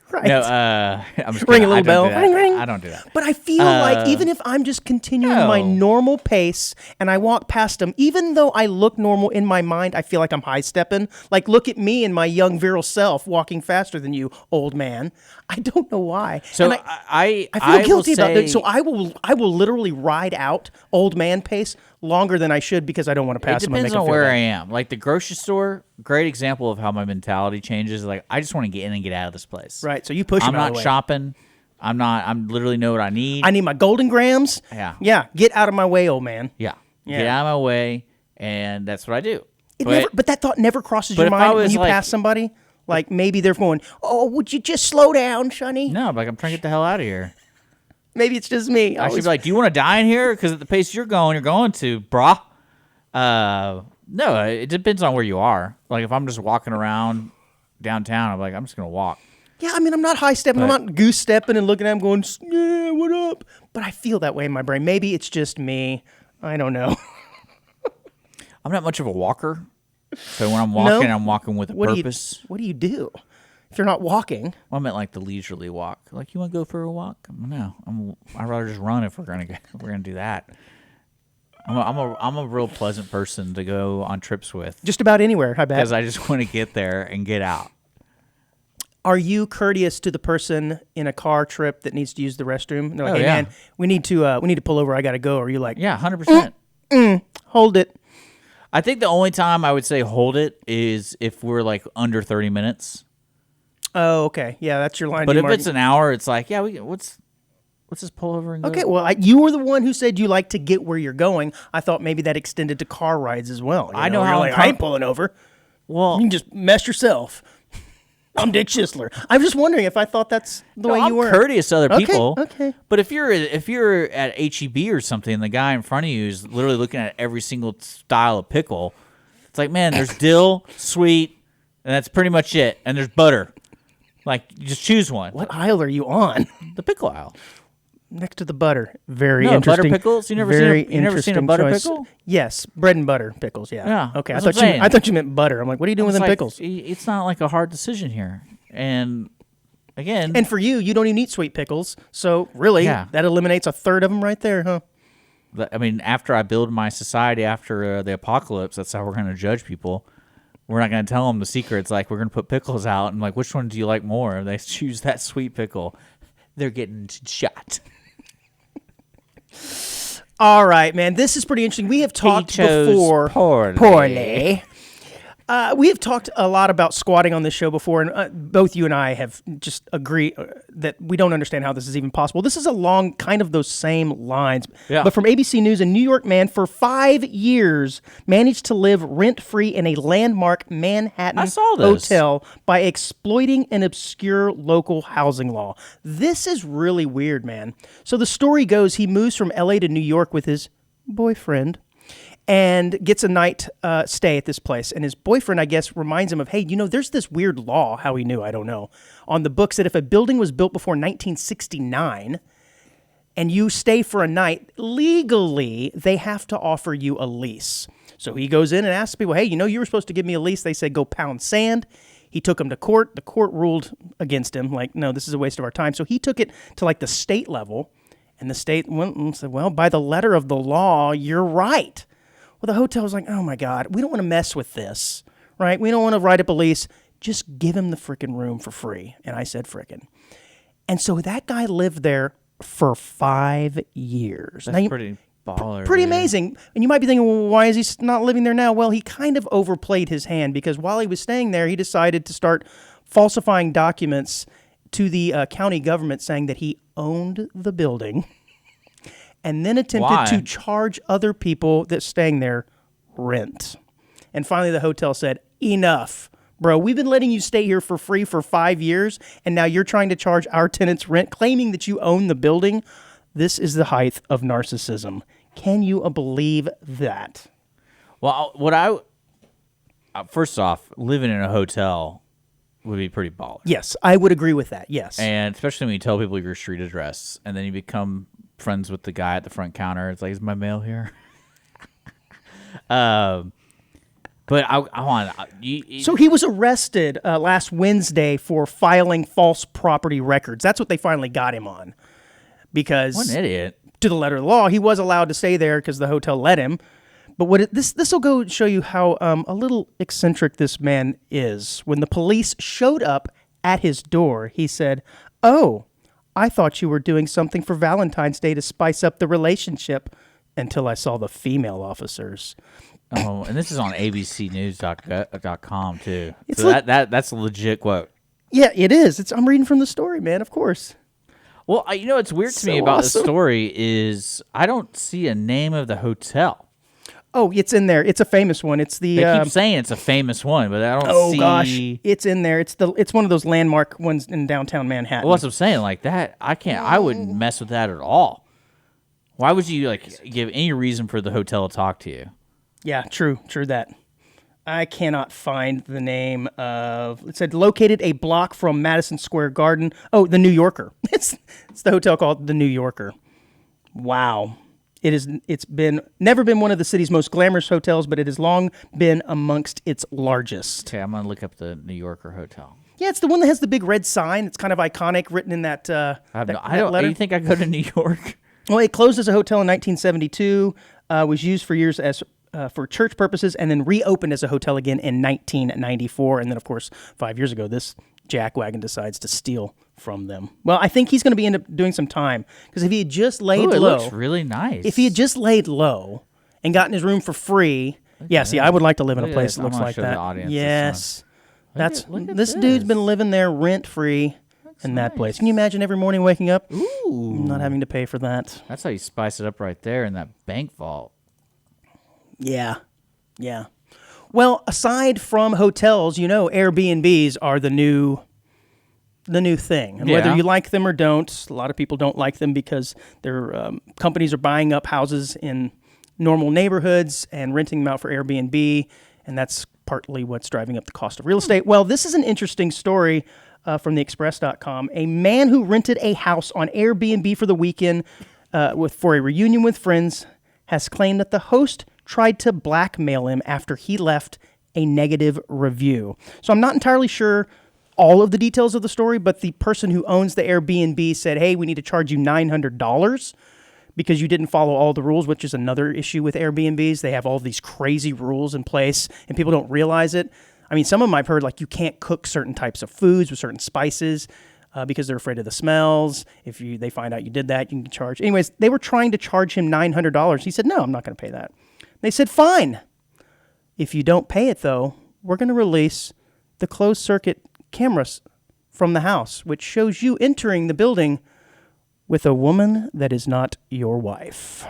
Right. No, I'm just ring a little bell. Ring, ring. I don't do that. But I feel like even if I'm just continuing my normal pace and I walk past them, even though I look normal in my mind, I feel like I'm high stepping. Like, look at me and my young virile self walking faster than you, old man. I don't know why. So I feel guilty about that. So I will literally ride out old man pace longer than I should because I don't want to pass It them. It depends on where I am. Like the grocery store, great example of how my mentality changes. Like I just want to get in and get out of this place. Right. So you push I'm them out of not the way. shopping. I'm literally know what I need. I need my golden grams. Yeah. Yeah. Get out of my way, old man. Yeah. Yeah. Get out of my way, and that's what I do. But that thought never crosses your if I mind was when you like- pass somebody? Like maybe they're going, oh, would you just slow down, Sonny? No, like I'm trying to get the hell out of here. Maybe it's just me. I should be like, do you want to die in here? Because at the pace you're going to, brah. No, it depends on where you are. Like if I'm just walking around downtown, I'm like, I'm just going to walk. Yeah, I mean, I'm not high stepping. I'm not goose stepping and looking at him going, yeah, what up? But I feel that way in my brain. Maybe it's just me. I don't know. I'm not much of a walker. So when I'm walking, I'm walking with a purpose. What do you do if you're not walking? Well, I meant like the leisurely walk. Like, you want to go for a walk? No, I'd rather just run if we're gonna do that. I'm a real pleasant person to go on trips with. Just about anywhere, I bet. Because I just want to get there and get out. Are you courteous to the person in a car trip that needs to use the restroom? And they're like, hey, yeah. man, we need to pull over. I got to go. Or are you like, Yeah, 100%. hold it? I think the only time I would say hold it is if we're like under 30 minutes. Oh, okay. Yeah, that's your line. But if it's an hour, it's like, yeah, let's just pull over and go. Okay, well, you were the one who said you like to get where you're going. I thought maybe that extended to car rides as well. I know how you're like, I ain't pulling over. Well, You can just mess yourself. I'm Dick Schisler. I'm just wondering if I thought that's the way you were. I'm courteous to other people. Okay. But if you're at HEB or something, and the guy in front of you is literally looking at every single style of pickle, it's like, man, there's dill, sweet, and that's pretty much it. And there's butter. Like, you just choose one. What aisle are you on? The pickle aisle. Next to the butter. Very No, interesting. butter pickles? You never seen a butter choice. pickle? Yes, bread and butter pickles. Yeah. Yeah, Okay. that's what I'm saying. I thought you meant butter. I'm like, what are you doing with It's them like, pickles? It's not like a hard decision here. And again, And for you don't even eat sweet pickles, so really, that eliminates a third of them right there, huh? I mean, after I build my society after the apocalypse, that's how we're going to judge people. We're not going to tell them the secret. It's like, we're going to put pickles out, and like, which one do you like more? They choose that sweet pickle. They're getting shot. All right, man. This is pretty interesting. We have talked chose before. poorly. We have talked a lot about squatting on this show before, and both you and I have just agreed that we don't understand how this is even possible. This is along kind of those same lines. Yeah. But from ABC News, a New York man for 5 years managed to live rent-free in a landmark Manhattan I saw this. hotel by exploiting an obscure local housing law. This is really weird, man. So the story goes he moves from L.A. to New York with his boyfriend and gets a night stay at this place. And his boyfriend, I guess, reminds him of, hey, there's this weird law, how he knew, I don't know, on the books that if a building was built before 1969 and you stay for a night, legally, they have to offer you a lease. So he goes in and asks people, hey, you were supposed to give me a lease. They said, go pound sand. He took him to court. The court ruled against him, like, no, this is a waste of our time. So he took it to, like, the state level, and the state went and said, well, by the letter of the law, you're right. Well, the hotel was like, oh, my God, we don't want to mess with this, right? We don't want to write up a lease. Just give him the frickin' room for free. And I said frickin'. And so that guy lived there for 5 years. That's pretty baller. Pretty dude. amazing. And you might be thinking, well, why is he not living there now? Well, he kind of overplayed his hand because while he was staying there, he decided to start falsifying documents to the county government saying that he owned the building. And then attempted to charge other people that's staying there rent. And finally, the hotel said, enough. Bro, we've been letting you stay here for free for 5 years, and now you're trying to charge our tenants rent, claiming that you own the building. This is the height of narcissism. Can you believe that? Well, first off, living in a hotel would be pretty baller. Yes, I would agree with that, yes. And especially when you tell people your street address, and then you become friends with the guy at the front counter. It's like, is my mail here? But I want. So he was arrested last Wednesday for filing false property records. That's what they finally got him on. Because what an idiot. To the letter of the law, he was allowed to stay there because the hotel let him. But this will go show you how a little eccentric this man is. When the police showed up at his door, he said, "Oh, I thought you were doing something for Valentine's Day to spice up the relationship. until I saw the female officers. Oh, and this is on abcnews.com too. So that's a legit quote. Yeah, it is. I'm reading from the story, man, of course. Well, it's weird to me about the story is I don't see a name of the hotel. Oh, it's in there. It's a famous one. It's the. They keep saying it's a famous one, but I don't see. Oh gosh, it's in there. It's one of those landmark ones in downtown Manhattan. Well, that's what I'm saying. Like that, I wouldn't mess with that at all. Why would you give any reason for the hotel to talk to you? Yeah, true that. I cannot find the name of. It said located a block from Madison Square Garden. Oh, the New Yorker. It's the hotel called the New Yorker. Wow. It's never been one of the city's most glamorous hotels, but it has long been amongst its largest. Okay, I'm gonna look up the New Yorker hotel. Yeah, it's the one that has the big red sign. It's kind of iconic, written in that. Letter. You think I go to New York? Well, it closed as a hotel in 1972. Was used for years as for church purposes, and then reopened as a hotel again in 1994. And then, of course, 5 years ago, this jackwagon decides to steal from them. Well, I think he's going to end up doing some time, because if he had just laid low, it looks really nice. If he had just laid low and gotten his room for free, I would like to live in a place that looks like that. Yes, this dude's been living there rent free in that place. Can you imagine every morning waking up, not having to pay for that? That's how you spice it up right there in that bank vault. Yeah. Well, aside from hotels, Airbnbs are the new thing. And whether you like them or don't, a lot of people don't like them because their companies are buying up houses in normal neighborhoods and renting them out for Airbnb, and that's partly what's driving up the cost of real estate. Well, this is an interesting story from theexpress.com. A man who rented a house on Airbnb for the weekend for a reunion with friends has claimed that the host tried to blackmail him after he left a negative review. So I'm not entirely sure all of the details of the story, but the person who owns the Airbnb said, hey, we need to charge you $900 because you didn't follow all the rules, which is another issue with Airbnbs. They have all these crazy rules in place, and people don't realize it. I mean, some of them I've heard, like you can't cook certain types of foods with certain spices because they're afraid of the smells. If they find out you did that, you can charge. Anyways, they were trying to charge him $900. He said, no, I'm not going to pay that. They said, fine. If you don't pay it, though, we're going to release the closed-circuit cameras from the house, which shows you entering the building with a woman that is not your wife.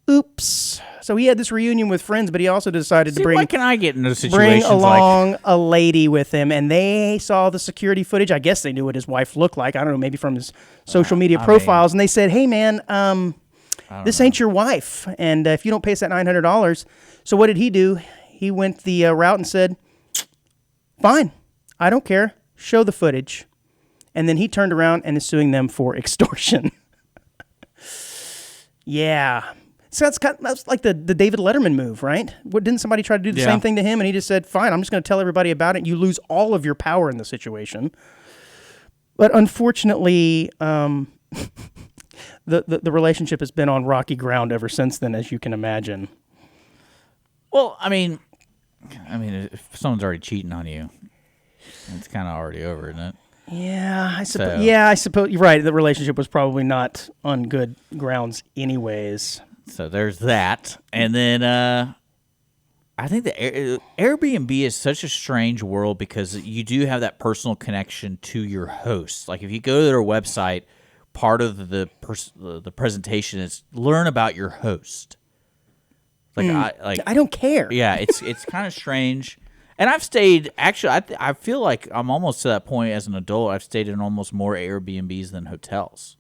Oops. So he had this reunion with friends, but he also decided to bring... Why can I get in those situations? Bring along a lady with him, and they saw the security footage. I guess they knew what his wife looked like. I don't know, maybe from his social media profiles. And they said, hey, man, this ain't your wife, and if you don't pay us that $900... So what did he do? He went the route and said, fine, I don't care. Show the footage. And then he turned around and is suing them for extortion. Yeah. So that's like the David Letterman move, right? Didn't somebody try to do the same thing to him? And he just said, fine, I'm just going to tell everybody about it. You lose all of your power in the situation. But unfortunately, the relationship has been on rocky ground ever since then, as you can imagine. Well, I mean, if someone's already cheating on you, it's kind of already over, isn't it? Yeah, I suppose you're right. The relationship was probably not on good grounds anyways. So there's that. And then I think the Airbnb is such a strange world because you do have that personal connection to your host. Like if you go to their website, part of the presentation is learn about your host. I don't care. Yeah, it's kind of strange. And I've stayed, actually, I feel like I'm almost to that point as an adult. I've stayed in almost more Airbnbs than hotels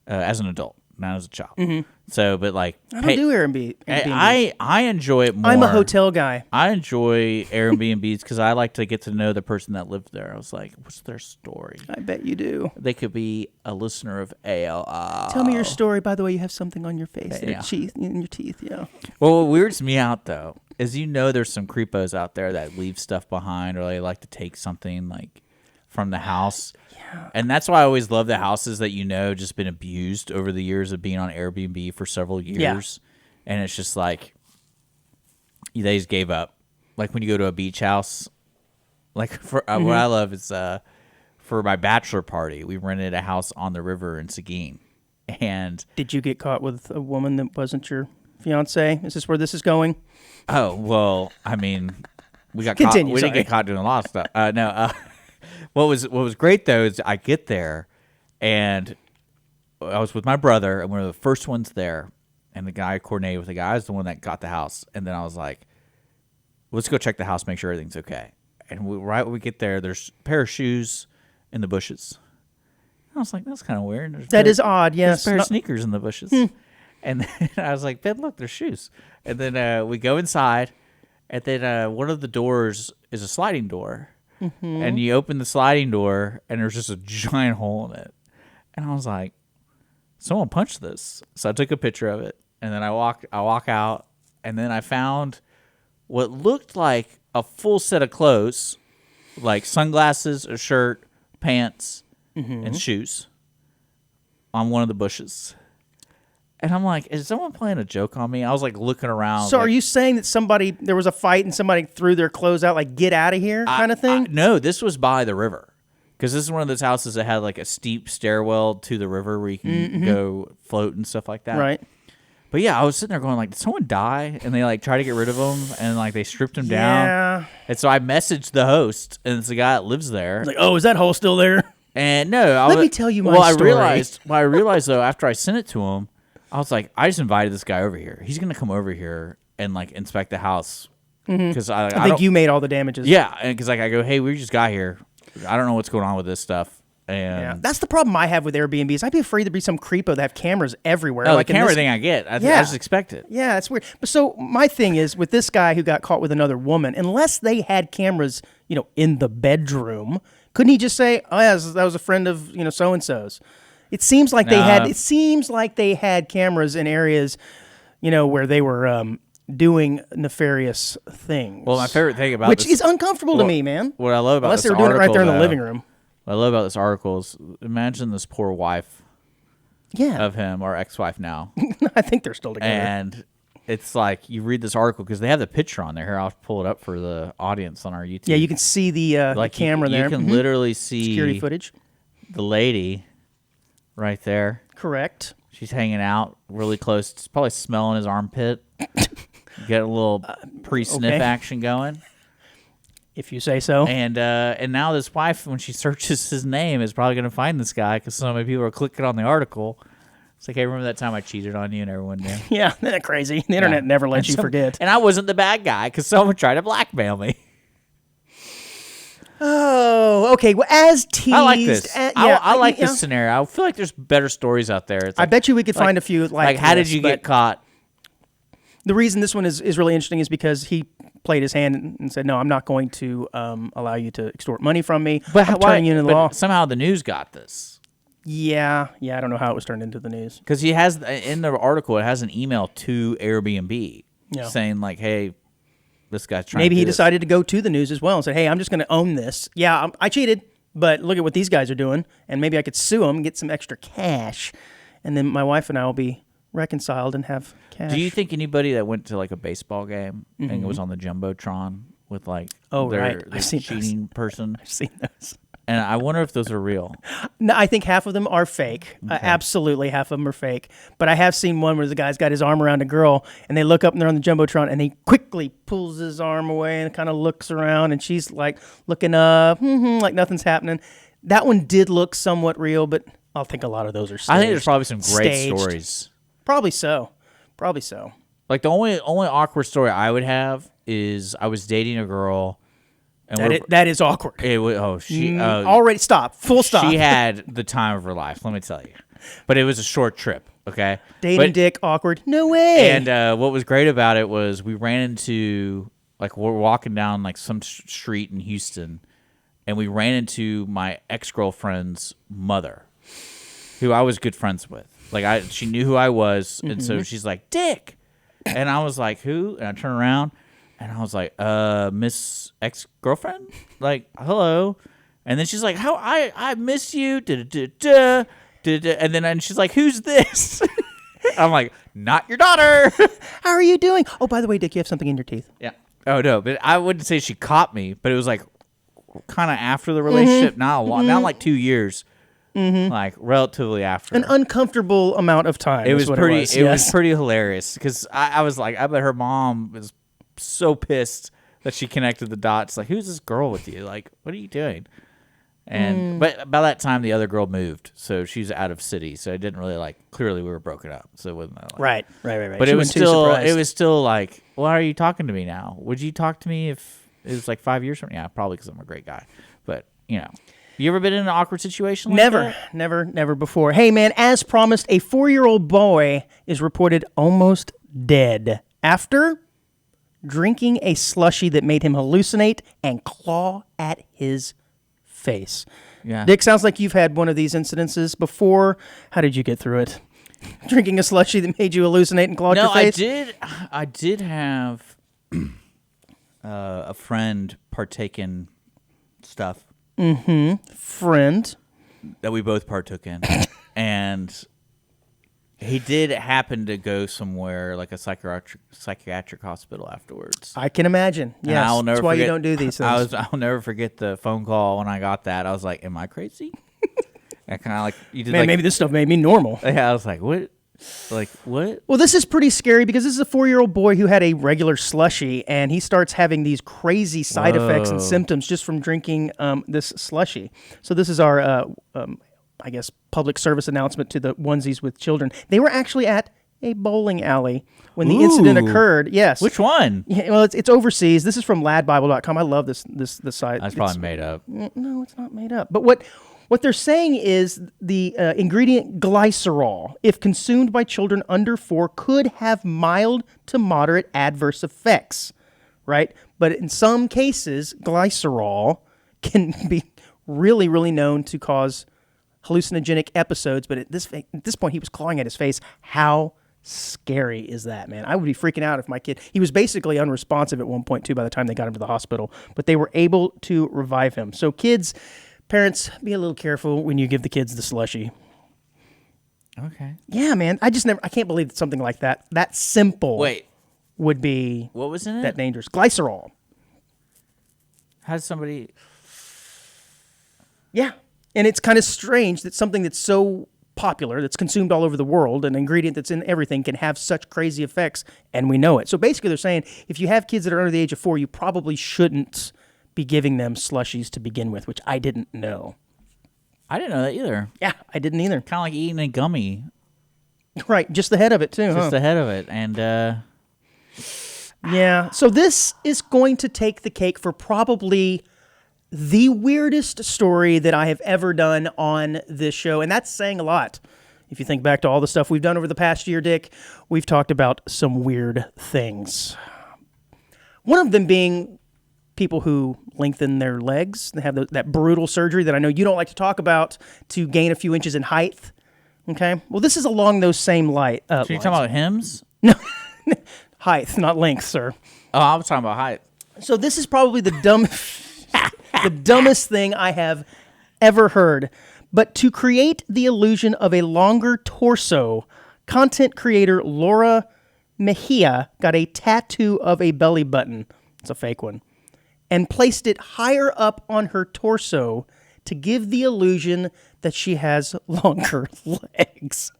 as an adult, not as a child. Mm-hmm. So, but like... I don't do Airbnb. I enjoy it more. I'm a hotel guy. I enjoy Airbnbs because I like to get to know the person that lived there. I was like, what's their story? I bet you do. They could be a listener of ALR. Tell me your story. By the way, you have something on your face, in your teeth, yeah. Well, what weirds me out, though, is there's some creepos out there that leave stuff behind or they like to take something like from the house. Yeah. And that's why I always love the houses that just been abused over the years of being on Airbnb for several years. Yeah. And it's just like they just gave up. Like when you go to a beach house, like for what I love is for my bachelor party, we rented a house on the river in Seguin. And did you get caught with a woman that wasn't your fiance? Is this where this is going? Oh, well, I mean, we got Continue, caught. We didn't sorry. get caught doing a lot of stuff. No. What was great though is I get there, and I was with my brother, and we were the first ones there. And the guy coordinated with the guy. I was the one that got the house, and then I was like, "Let's go check the house, make sure everything's okay." And right when we get there, there's a pair of shoes in the bushes. And I was like, "That's kind of weird." That is odd. Yes, There's a pair of sneakers in the bushes. And then I was like, "Ben, look, there's shoes." And then we go inside, and then one of the doors is a sliding door. And you open the sliding door, and there's just a giant hole in it. And I was like, someone punched this. So I took a picture of it, and then I walk out, and then I found what looked like a full set of clothes, like sunglasses, a shirt, pants, and shoes on one of the bushes. And I'm like, is someone playing a joke on me? I was like looking around. So like, are you saying that there was a fight and somebody threw their clothes out, like get out of here kind of thing? No, this was by the river. Because this is one of those houses that had like a steep stairwell to the river where you can go float and stuff like that. Right. But yeah, I was sitting there going like, did someone die? And they like try to get rid of him, and like they stripped him down. Yeah. And so I messaged the host, and it's the guy that lives there. Like, oh, is that hole still there? And no, Let me tell you my story. story. I realized though, after I sent it to him, I was like, I just invited this guy over here. He's gonna come over here and like inspect the house because I think you made all the damages. Yeah, and because like I go, hey, we just got here. I don't know what's going on with this stuff. And that's the problem I have with Airbnbs. I'd be afraid there'd be some creepo that have cameras everywhere. No, like the camera thing I get. I just expect it. Yeah, it's weird. But so my thing is with this guy who got caught with another woman, unless they had cameras, in the bedroom, couldn't he just say, "Oh, yeah, that was a friend of so and so's"? It seems like they had. It seems like they had cameras in areas, where they were doing nefarious things. Well, my favorite thing about which is uncomfortable to me, man. What I love about unless this they were doing it right there in the though, living room. What I love about this article is imagine this poor wife of him, or ex-wife now. I think they're still together. And it's like you read this article because they have the picture on there. Here, I'll pull it up for the audience on our YouTube. Yeah, you can see the camera there. You can literally see security footage. The lady right there. Correct. She's hanging out really close. It's probably smelling his armpit. Get a little pre-sniff action going. If you say so. And now this wife, when she searches his name, is probably going to find this guy because so many people are clicking on the article. It's like, hey, remember that time I cheated on you and everyone knew? Yeah, isn't that crazy? The internet never lets you forget. And I wasn't the bad guy because someone tried to blackmail me. Oh, okay. Well, as teased. I like this. I like this scenario. I feel like there's better stories out there. It's I bet you we could find a few like how did you get caught? The reason this one is really interesting is because he played his hand and said, no, I'm not going to allow you to extort money from me. But I'm turning you into the law. Somehow the news got this. Yeah. I don't know how it was turned into the news. Because he has, in the article, it has an email to Airbnb saying like, hey, this guy's trying Maybe to he do this. decided to go to the news as well and said, hey, I'm just going to own this. Yeah, I cheated, but look at what these guys are doing. And maybe I could sue them and get some extra cash. And then my wife and I will be reconciled and have cash. Do you think anybody that went to like a baseball game and it was on the Jumbotron with like their cheating person? I've seen those. And I wonder if those are real. No, I think half of them are fake. Okay. Absolutely, half of them are fake. But I have seen one where the guy's got his arm around a girl, and they look up and they're on the Jumbotron, and he quickly pulls his arm away and kind of looks around, and she's like looking up, like nothing's happening. That one did look somewhat real, but I think a lot of those are staged. I think there's probably some great stories. Probably so. Like the only awkward story I would have is I was dating a girl. And that is awkward. Already stop. Full stop. She had the time of her life, let me tell you. But it was a short trip, okay? Dating dick, awkward. No way. And what was great about it was we ran into, like, we're walking down, like, some street in Houston, and we ran into my ex-girlfriend's mother, who I was good friends with. Like, she knew who I was, and so she's like, Dick! And I was like, who? And I turned around, and I was like, Miss ex-girlfriend? Like, hello. And then she's like, how I miss you. And then she's like, who's this? I'm like, not your daughter. How are you doing? Oh, by the way, Dick, you have something in your teeth. Yeah. Oh, no. But I wouldn't say she caught me, but it was like kind of after the relationship, not a lot, not like 2 years. like relatively after. An uncomfortable amount of time. It was pretty. It was pretty hilarious because I was like, I bet her mom was so pissed that she connected the dots. Like, who's this girl with you? Like, what are you doing? And but by that time, the other girl moved, so she's out of city. So it didn't really like. Clearly, we were broken up, so it wasn't that, like, right. But She it was wasn't too surprised. it was still like, why are you talking to me now? Would you talk to me if it was like 5 years from now? Yeah, probably because I'm a great guy. But you ever been in an awkward situation like that? Never before. Hey, man, as promised, a 4-year-old boy is reported almost dead after drinking a slushie that made him hallucinate and claw at his face. Yeah. Dick, sounds like you've had one of these incidences before. How did you get through it? Drinking a slushie that made you hallucinate and claw at your face? I did have a friend partake in stuff. Friend. That we both partook in. And he did happen to go somewhere like a psychiatric hospital afterwards. I can imagine. And Yes, I'll never that's why you forget- don't do these things. I'll never forget the phone call when I got that. I was like, am I crazy? I kind of like, you did Man, like, maybe this stuff made me normal. yeah, I was like, what? Like, what? Well, this is pretty scary because this is a 4-year-old boy who had a regular slushie, and he starts having these crazy side effects and symptoms just from drinking this slushie. So this is our, I guess, public service announcement to the onesies with children. They were actually at a bowling alley when the incident occurred. Yes. Which one? Yeah, well, it's overseas. This is from ladbible.com. I love this site. That's probably made up. No, it's not made up. But what they're saying is the ingredient glycerol, if consumed by children under 4, could have mild to moderate adverse effects, right? But in some cases, glycerol can be really, really known to cause hallucinogenic episodes. But at this point, he was clawing at his face. How scary is that, man? I would be freaking out if my kid... He was basically unresponsive at one point, too, by the time they got him to the hospital. But they were able to revive him. So kids... Parents, be a little careful when you give the kids the slushie. Okay. Yeah, man. I can't believe that something like that simple Wait, would be what was in it? that dangerous. Glycerol. How did somebody... Yeah. And it's kind of strange that something that's so popular, that's consumed all over the world, an ingredient that's in everything, can have such crazy effects, and we know it. So basically they're saying if you have kids that are under the age of 4, you probably shouldn't be giving them slushies to begin with, which I didn't know. I didn't know that either. Yeah, I didn't either. Kind of like eating a gummy. Right, just the head of it, too. Just the head of it. And, yeah, so this is going to take the cake for probably the weirdest story that I have ever done on this show, and that's saying a lot. If you think back to all the stuff we've done over the past year, Dick, we've talked about some weird things. One of them being... people who lengthen their legs, they have that brutal surgery that I know you don't like to talk about to gain a few inches in height. Okay? Well, this is along those same so you're talking about hymns? No, height, not length, sir. Oh, I was talking about height. So this is probably the dumbest thing I have ever heard. But to create the illusion of a longer torso, content creator Laura Mejia got a tattoo of a belly button. It's a fake one. And placed it higher up on her torso to give the illusion that she has longer legs.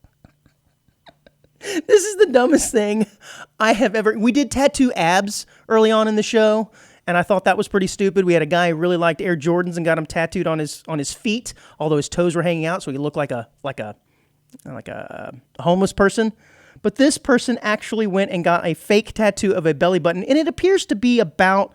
This is the dumbest thing I have ever... We did tattoo abs early on in the show, and I thought that was pretty stupid. We had a guy who really liked Air Jordans and got him tattooed on his feet, although his toes were hanging out, so he looked like a homeless person. But this person actually went and got a fake tattoo of a belly button, and it appears to be about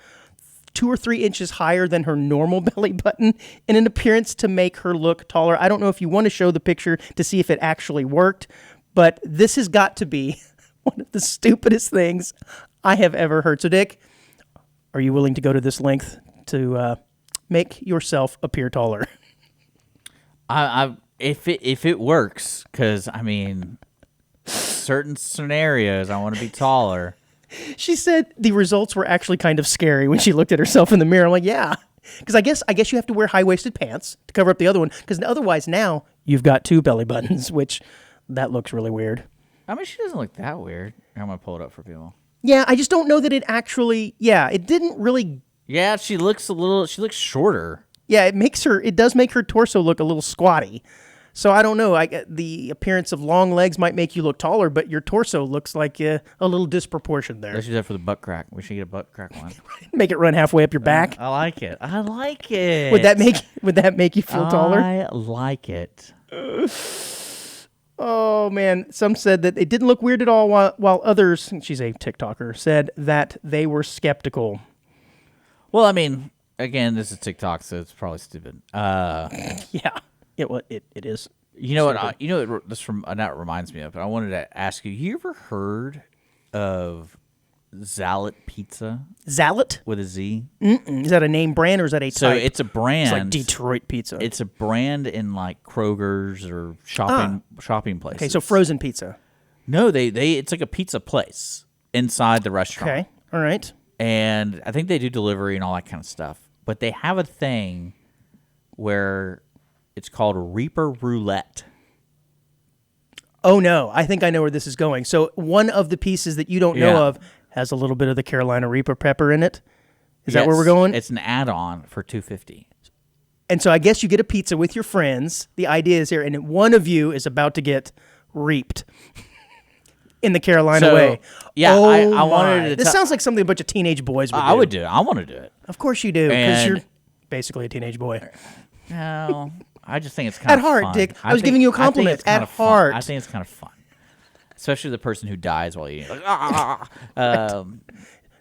2 or 3 inches higher than her normal belly button in an appearance to make her look taller. I don't know if you want to show the picture to see if it actually worked, but this has got to be one of the stupidest things I have ever heard. So, Dick, are you willing to go to this length to make yourself appear taller? If it works, because, I mean, certain scenarios, I want to be taller. She said the results were actually kind of scary when she looked at herself in the mirror. I'm like, yeah. Because I guess you have to wear high-waisted pants to cover up the other one. Because otherwise now you've got 2 belly buttons, which that looks really weird. I mean, she doesn't look that weird. I'm going to pull it up for people. Yeah, I just don't know that it actually... Yeah, it didn't really... Yeah, she looks shorter. Yeah, it does make her torso look a little squatty. So I don't know. The appearance of long legs might make you look taller, but your torso looks like a little disproportioned there. Let's use that for the butt crack. We should get a butt crack one. Make it run halfway up your back. I like it. I like it. Would that make you feel taller? I like it. Oh man, some said that it didn't look weird at all, while others, she's a TikToker, said that they were skeptical. Well, I mean, again, this is TikTok, so it's probably stupid. Yeah. It is. You know what? That reminds me of. I wanted to ask you. You ever heard of Zalet Pizza? Zalet with a Z? Is that a name brand or is that a type? So it's a brand. It's like Detroit Pizza. It's a brand in like Kroger's or shopping places. Okay, so frozen pizza. No, it's like a pizza place inside the restaurant. Okay, all right. And I think they do delivery and all that kind of stuff. But they have a thing where it's called Reaper Roulette. Oh, no. I think I know where this is going. So one of the pieces that you don't know of has a little bit of the Carolina Reaper pepper in it. Is that where we're going? It's an add-on for $2.50. And so I guess you get a pizza with your friends. The idea is here, and one of you is about to get reaped in the Carolina way. Yeah, oh I wanted to. This sounds like something a bunch of teenage boys would do. I would do it. I want to do it. Of course you do, because you're basically a teenage boy. No, I just think it's kind of fun. At heart, Dick. I was giving you a compliment. At heart. I think it's kind of fun. Especially the person who dies while eating.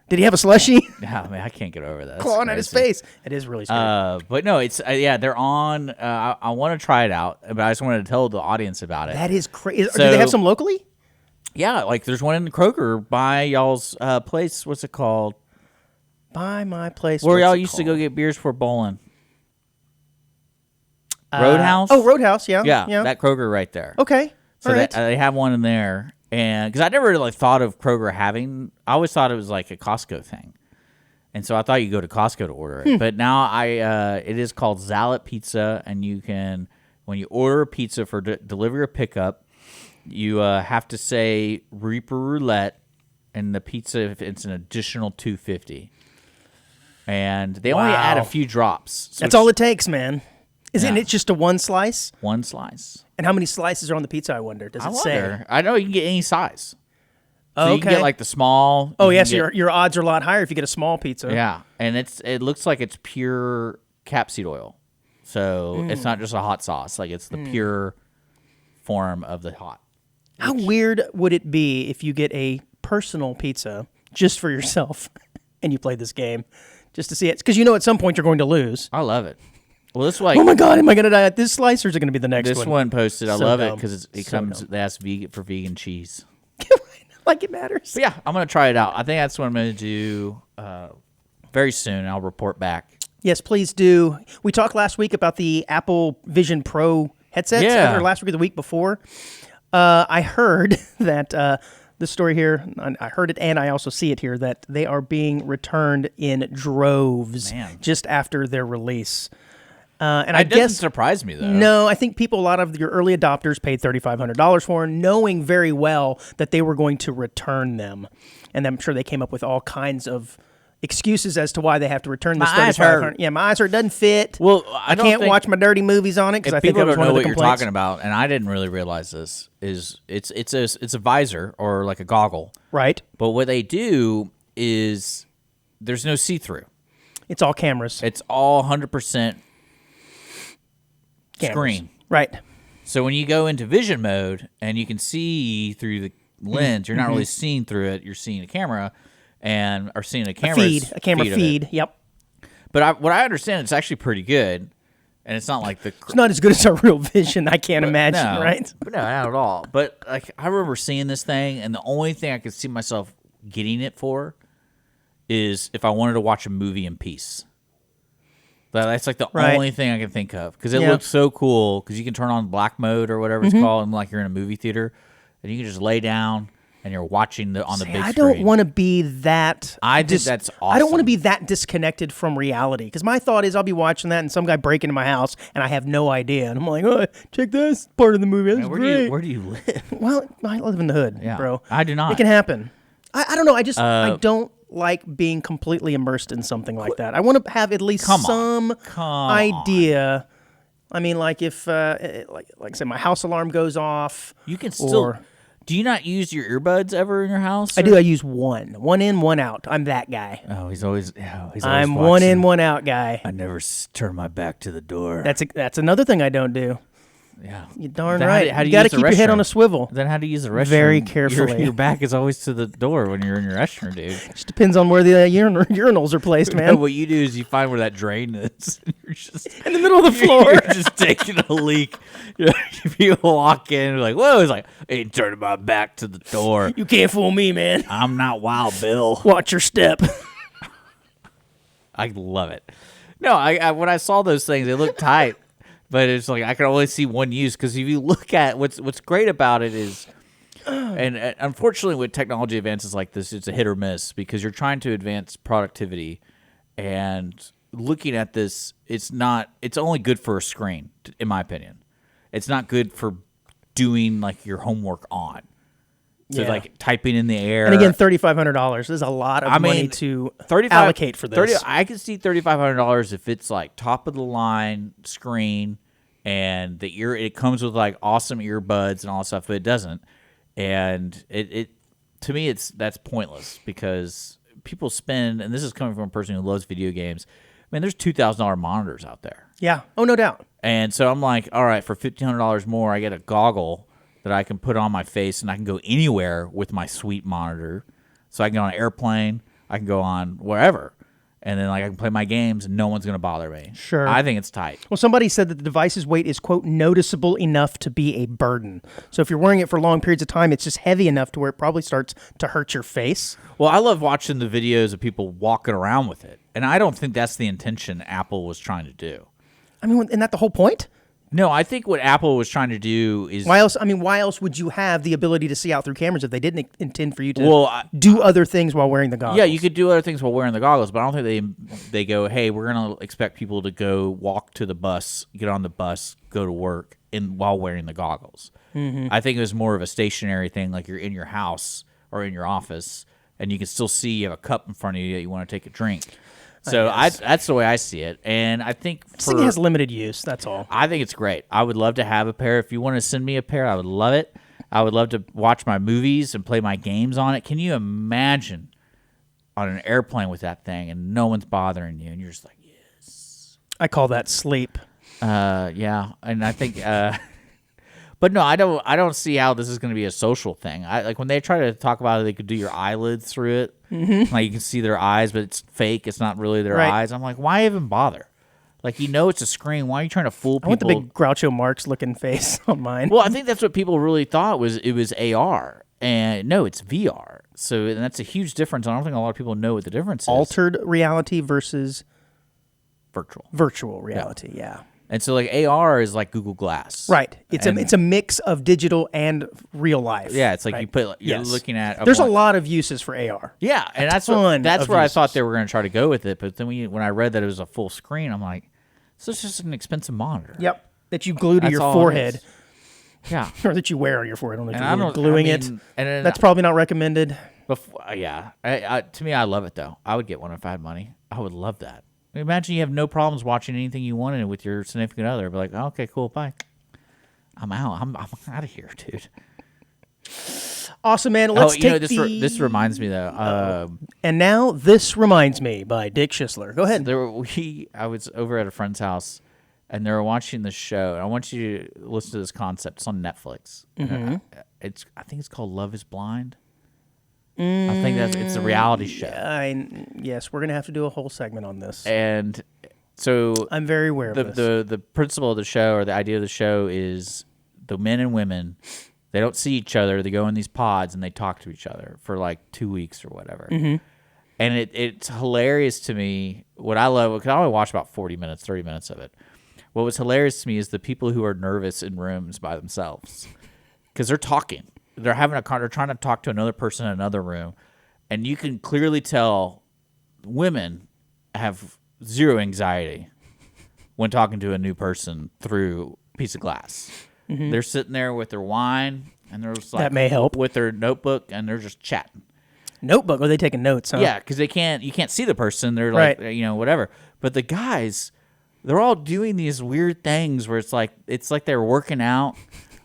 Did he have a slushie? Yeah, man, I can't get over that. Clawing at his face. It is really scary. But no, it's they're on. I want to try it out, but I just wanted to tell the audience about it. That is crazy. Do they have some locally? Yeah, like there's one in Kroger by y'all's place. What's it called? By my place. Where y'all used to go get beers for bowling. Roadhouse? Roadhouse, yeah. Yeah, that Kroger right there. Okay. So they have one in there. And because I never really thought of Kroger having, I always thought it was like a Costco thing. And so I thought you go to Costco to order it. But now it is called Zalet Pizza. And you can, when you order a pizza for delivery or pickup, you have to say Reaper Roulette. And the pizza, it's an additional $2.50. And they only add a few drops. So that's all it takes, man. Isn't it just a one slice? One slice. And how many slices are on the pizza, I wonder? Does it say? I know you can get any size. So you can get like the small. Oh, yes, your odds are a lot higher if you get a small pizza. Yeah, and it looks like it's pure capseed oil. So it's not just a hot sauce. Like it's the pure form of the hot. How weird would it be if you get a personal pizza just for yourself and you play this game just to see it? Because at some point you're going to lose. I love it. Well, this like, oh my God, am I going to die at this slice, or is it going to be the next one? This one posted. I love it because it comes. Dumb. They ask for vegan cheese. Like it matters. But yeah, I'm going to try it out. I think that's what I'm going to do very soon. I'll report back. Yes, please do. We talked last week about the Apple Vision Pro headsets. Yeah. Or last week or the week before. I heard that this story here, I heard it and I also see it here, that they are being returned in droves just after their release. And I guess doesn't surprise me though. No, I think a lot of your early adopters paid $3,500 for them, knowing very well that they were going to return them, and I'm sure they came up with all kinds of excuses as to why they have to return this $3,500. Yeah, my eyes hurt. It doesn't fit. Well, I can't watch my dirty movies on it because I think that was one of the complaints. People don't know what you're talking about, and I didn't really realize this. It's a visor or like a goggle, right? But what they do is there's no see-through. It's all cameras. It's all 100%. Screen. Right. So when you go into vision mode and you can see through the lens, you're not really seeing through it. You're seeing a camera or seeing a camera feed. Yep. But what I understand, it's actually pretty good, and it's not like it's not as good as our real vision. I can't imagine, right? No, not at all. But like I remember seeing this thing, and the only thing I could see myself getting it for is if I wanted to watch a movie in peace. That's like the only thing I can think of because it looks so cool because you can turn on black mode or whatever it's called and like you're in a movie theater and you can just lay down and you're watching on the big screen. I don't want to be that. I think that's awesome. I don't want to be that disconnected from reality because my thought is I'll be watching that and some guy break into my house and I have no idea and I'm like, oh, check this part of the movie. That's great. Where do you live? Well, I live in the hood, bro. I do not. It can happen. I don't know. I don't like being completely immersed in something like that. I want to have at least some idea I mean, like if, like I said, my house alarm goes off. You can still. Do you not use your earbuds ever in your house? I do. I use one in, one out. I'm that guy. Oh, he's always. I'm one in, one out guy. I never turn my back to the door. That's another thing I don't do. Yeah, you're darn then right. How do you got to keep your head on a swivel. Then how do you use the restroom? Very carefully. Your back is always to the door when you're in your restroom, dude. Just depends on where the urinals are placed, man. No, what you do is you find where that drain is. And you're just in the middle of the floor. You're just taking a leak. People walk in, you're like, whoa! It's like, hey, turning my back to the door. You can't fool me, man. I'm not Wild Bill. Watch your step. I love it. No, I when I saw those things, they look tight. But it's like I can only see one use because if you look at what's great about it is, and unfortunately with technology advances like this, it's a hit or miss because you're trying to advance productivity, and looking at this, it's only good for a screen, in my opinion. It's not good for doing like your homework on. So like typing in the air. And again, $3,500 is a lot of money to allocate for this. I can see $3,500 if it's like top of the line screen and it comes with like awesome earbuds and all that stuff, but it doesn't. And it to me that's pointless because people spend, and this is coming from a person who loves video games. I mean, there's $2,000 monitors out there. Yeah. Oh, no doubt. And so I'm like, all right, for $1,500 more, I get a goggle that I can put on my face, and I can go anywhere with my sweet monitor. So I can go on an airplane, I can go on wherever, and then like I can play my games, and no one's going to bother me. Sure. I think it's tight. Well, somebody said that the device's weight is, quote, noticeable enough to be a burden. So if you're wearing it for long periods of time, it's just heavy enough to where it probably starts to hurt your face. Well, I love watching the videos of people walking around with it, and I don't think that's the intention Apple was trying to do. I mean, isn't that the whole point? No, I think what Apple was trying to do is... Why else? I mean, why else would you have the ability to see out through cameras if they didn't intend for you to do other things while wearing the goggles? Yeah, you could do other things while wearing the goggles, but I don't think they go, hey, we're going to expect people to go walk to the bus, get on the bus, go to work while wearing the goggles. Mm-hmm. I think it was more of a stationary thing, like you're in your house or in your office, and you can still see you have a cup in front of you that you want to take a drink. So that's the way I see it, and I think it has limited use. That's all. I think it's great. I would love to have a pair. If you want to send me a pair, I would love it. I would love to watch my movies and play my games on it. Can you imagine on an airplane with that thing and no one's bothering you, and you're just like, yes. I call that sleep. Yeah, and I think. But no, I don't see how this is going to be a social thing. Like when they try to talk about it, they could do your eyelids through it. Mm-hmm. Like you can see their eyes, but it's fake. It's not really their eyes. I'm like, why even bother? Like, it's a screen. Why are you trying to fool people? I want the big Groucho Marx looking face on mine. Well, I think that's what people really thought it was AR. And no, it's VR. So that's a huge difference. I don't think a lot of people know what the difference is. Altered reality versus virtual reality, yeah. And so, like, AR is like Google Glass. Right. It's a mix of digital and real life. Yeah, it's like you're looking at... There's a lot of uses for AR. Yeah, and that's where I thought they were going to try to go with it. But then when I read that it was a full screen, I'm like, this is just an expensive monitor. Yep, that you glue to your forehead. Yeah. Or that you wear on your forehead. I don't know if you're gluing it. And that's probably not recommended. Yeah. To me, I love it, though. I would get one if I had money. I would love that. Imagine you have no problems watching anything you wanted with your significant other. Be like, oh, okay, cool, bye. I'm out. I'm out of here, dude. Awesome, man. Let's take this reminds me though. And now this reminds me by Dick Schisler. Go ahead. I was over at a friend's house, and they were watching the show. And I want you to listen to this concept. It's on Netflix. Mm-hmm. I think it's called Love Is Blind. I think it's a reality show. Yes, we're going to have to do a whole segment on this. And so I'm very aware of this. The principle of the show, or the idea of the show, is the men and women, they don't see each other. They go in these pods and they talk to each other for like 2 weeks or whatever. Mm-hmm. And it's hilarious to me. What I love, because I only watch about 30 minutes of it. What was hilarious to me is the people who are nervous in rooms by themselves because they're talking. They're they're trying to talk to another person in another room, and you can clearly tell women have zero anxiety when talking to a new person through a piece of glass. Mm-hmm. They're sitting there with their wine, and they're just like, that may help, with their notebook, and they're just chatting. Notebook? Are they taking notes? Huh? Yeah, because you can't see the person. They're like, whatever. But the guys, they're all doing these weird things where it's like they're working out,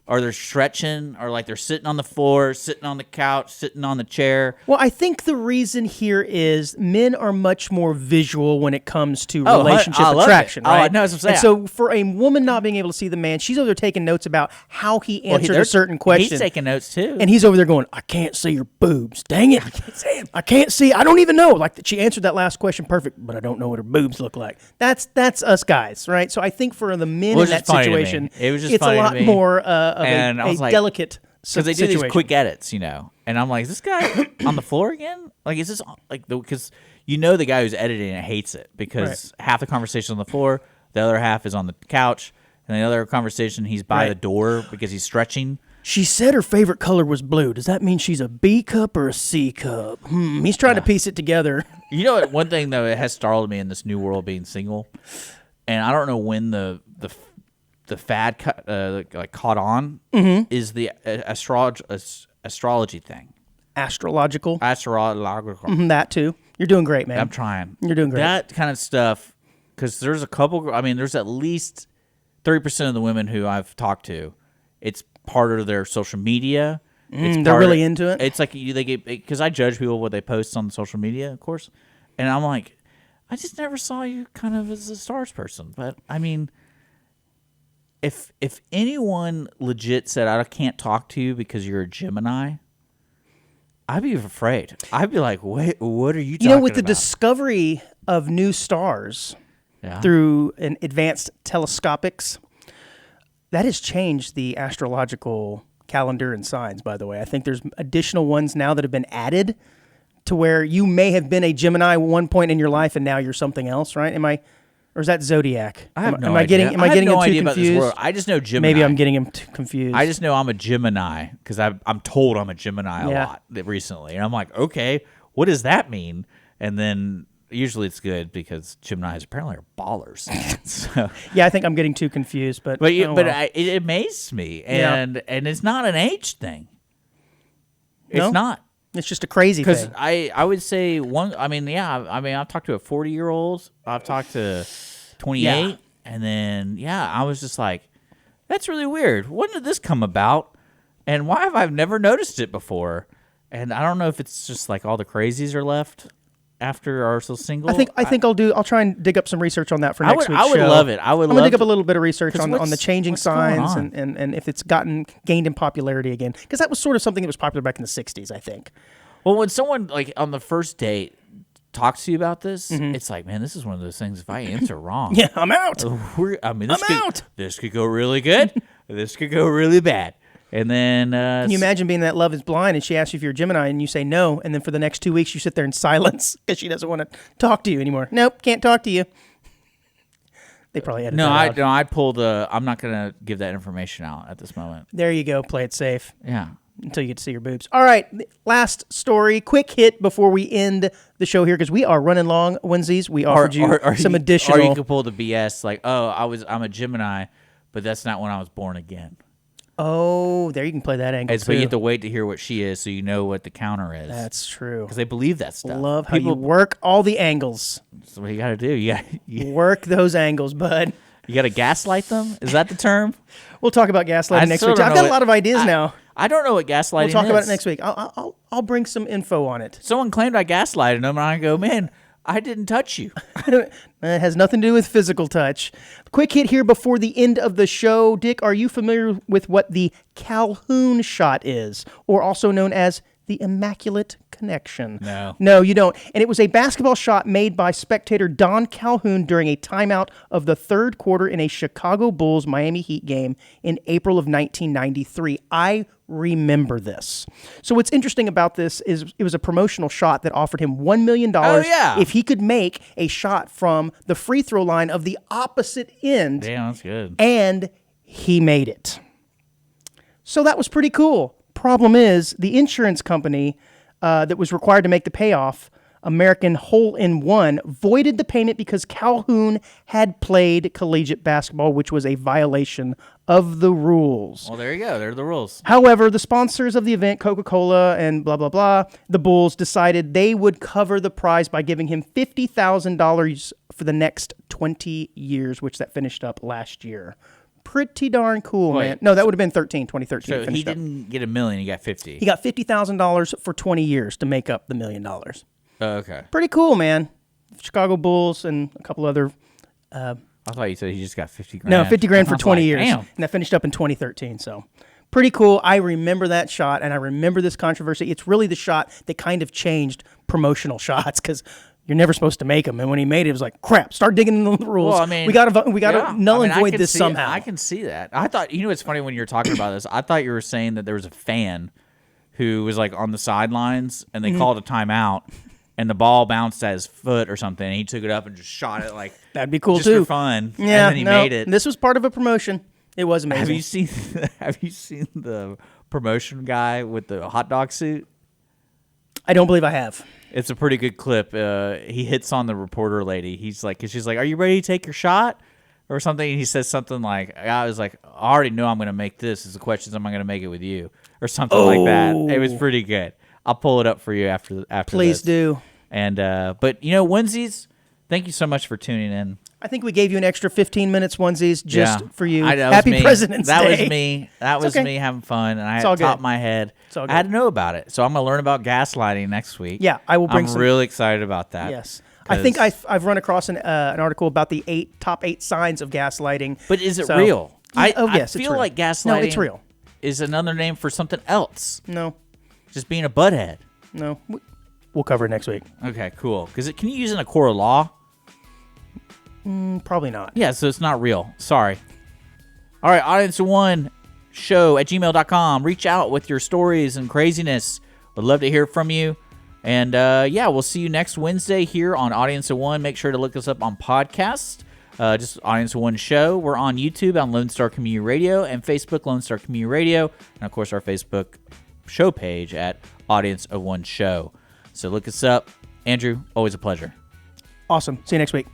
or they're stretching, or like they're sitting on the floor, sitting on the couch, sitting on the chair. Well, I think the reason here is men are much more visual when it comes to relationship attraction, right? Oh, no, that's what I'm saying. And so for a woman not being able to see the man, she's over there taking notes about how he answered a certain question. He's taking notes too. And he's over there going, I can't see your boobs. Dang it. I can't see him. I can't see. I don't even know. Like, she answered that last question perfect, but I don't know what her boobs look like. That's us guys, right? So I think for the men in that situation, it's a lot more of a delicate because they do these quick edits, and I'm like, is this guy on the floor again? Like, is this like because the guy who's editing it hates it because half the conversation on the floor, the other half is on the couch, and the other conversation he's by the door because he's stretching. She said her favorite color was blue. Does that mean she's a B cup or a C cup? He's trying to piece it together. You know what? One thing though, it has startled me in this new world being single, and I don't know when the fad caught on is the astrology thing. Astrological. That too. You're doing great, man. I'm trying. You're doing great. That kind of stuff, because there's a couple. I mean, there's at least 30% of the women who I've talked to. It's part of their social media. They're really into it. It's like they get, because I judge people what they post on social media, of course, and I'm like, I just never saw you kind of as a stars person, but I mean. If anyone legit said, I can't talk to you because you're a Gemini, I'd be afraid. I'd be like, wait, what are you talking about? With the discovery of new stars through an advanced telescopics, that has changed the astrological calendar and signs, by the way. I think there's additional ones now that have been added to where you may have been a Gemini at one point in your life and now you're something else, right? Or is that Zodiac? I have no idea. Am I getting him too confused? About this world. I just know Gemini. Maybe I'm getting him too confused. I just know I'm a Gemini because I'm told I'm a Gemini a lot recently. And I'm like, okay, what does that mean? And then usually it's good because Geminis apparently are ballers. So, yeah, I think I'm getting too confused. But it amazed me. And it's not an age thing. It's not. It's just a crazy thing. Because I would say I've talked to a 40-year-old. I've talked to 28. And then, I was just like, that's really weird. When did this come about? And why have I never noticed it before? And I don't know if it's just like all the crazies are left after are so single. I think I'll try and dig up some research on that for next week's show. I would love it. I'm going to dig up a little bit of research on the changing signs and if it's gained in popularity again. Because that was sort of something that was popular back in the 60s, I think. Well, when someone, like, on the first date talks to you about this, it's like, man, this is one of those things, if I answer wrong. I'm out. This could go really good. This could go really bad. And then... Can you imagine being that Love is Blind and she asks you if you're a Gemini and you say no, and then for the next 2 weeks you sit there in silence because she doesn't want to talk to you anymore. Nope, can't talk to you. They probably edited that out. I pulled I'm not going to give that information out at this moment. There you go. Play it safe. Yeah. Until you get to see your boobs. All right, last story. Quick hit before we end the show here because we are running long Wednesdays. We offered you some additional... Or you could pull the BS like, I'm a Gemini, but that's not when I was born again. Oh, there you can play that angle too. But you have to wait to hear what she is so you know what the counter is. That's true. Because they believe that stuff. Love how you work all the angles. That's what you got to do. You work those angles, bud. You got to gaslight them? Is that the term? We'll talk about gaslighting next week. I've got a lot of ideas now. I don't know what gaslighting is. We'll talk about it next week. I'll bring some info on it. Someone claimed I gaslighted them, and I go, man, I didn't touch you. It has nothing to do with physical touch. Quick hit here before the end of the show. Dick, are you familiar with what the Calhoun shot is, or also known as the Immaculate Connection? No, you don't. And it was a basketball shot made by spectator Don Calhoun during a timeout of the third quarter in a Chicago Bulls Miami Heat game in April of 1993. I remember this. So what's interesting about this is it was a promotional shot that offered him $1 million if he could make a shot from the free throw line of the opposite end. Damn, that's good. And he made it. So that was pretty cool. Problem is, the insurance company that was required to make the payoff, American Hole-in-One, voided the payment because Calhoun had played collegiate basketball, which was a violation of the rules. Well, there you go. There are the rules. However, the sponsors of the event, Coca-Cola and blah, blah, blah, the Bulls decided they would cover the prize by giving him $50,000 for the next 20 years, which that finished up last year. Pretty darn cool, man. No, that would have been 2013. So he didn't get $1 million, he got 50. He got $50,000 for 20 years to make up the $1 million. Okay. Pretty cool, man. Chicago Bulls and a couple other. I thought you said he just got 50 grand. No, 50 grand for 20 years. Damn. And that finished up in 2013. So pretty cool. I remember that shot, and I remember this controversy. It's really the shot that kind of changed promotional shots because you're never supposed to make them. And when he made it, it was like, crap, start digging into the rules. Well, I mean, we got to null and void this somehow. I can see that. I thought, it's funny when you were talking about this, I thought you were saying that there was a fan who was like on the sidelines and they called a timeout and the ball bounced at his foot or something. And he took it up and just shot it like, that'd be cool just too. for fun. Yeah, and then he made it. This was part of a promotion. It was amazing. Have you seen the promotion guy with the hot dog suit? I don't believe I have. It's a pretty good clip. He hits on the reporter lady. He's like, she's like, "Are you ready to take your shot?" or something. And he says something like, "I was like, I already know I'm going to make this. Is the question, am I going to make it with you?" or something like that. It was pretty good. I'll pull it up for you after. Please this. do. And but Onesies, thank you so much for tuning in. I think we gave you an extra 15 minutes, Onesies, just for you. Happy President's Day. That was me. That was me having fun, and I had to top my head. I had to know about it, so I'm going to learn about gaslighting next week. Yeah, I will bring I'm really excited about that. Yes. I think I've run across an article about the top 8 signs of gaslighting. But is it real? Yes, I feel like gaslighting no, it's real. Is another name for something else. No. Just being a butthead. No. We'll cover it next week. Okay, cool. Because can you use it in a court of law? Probably not. Yeah, so it's not real. Sorry. All right, audience1show@gmail.com. Reach out with your stories and craziness. Would love to hear from you. And, we'll see you next Wednesday here on Audience of One. Make sure to look us up on podcasts. Just Audience of One Show. We're on YouTube on Lone Star Community Radio and Facebook, Lone Star Community Radio. And, of course, our Facebook show page at Audience of One Show. So look us up. Andrew, always a pleasure. Awesome. See you next week.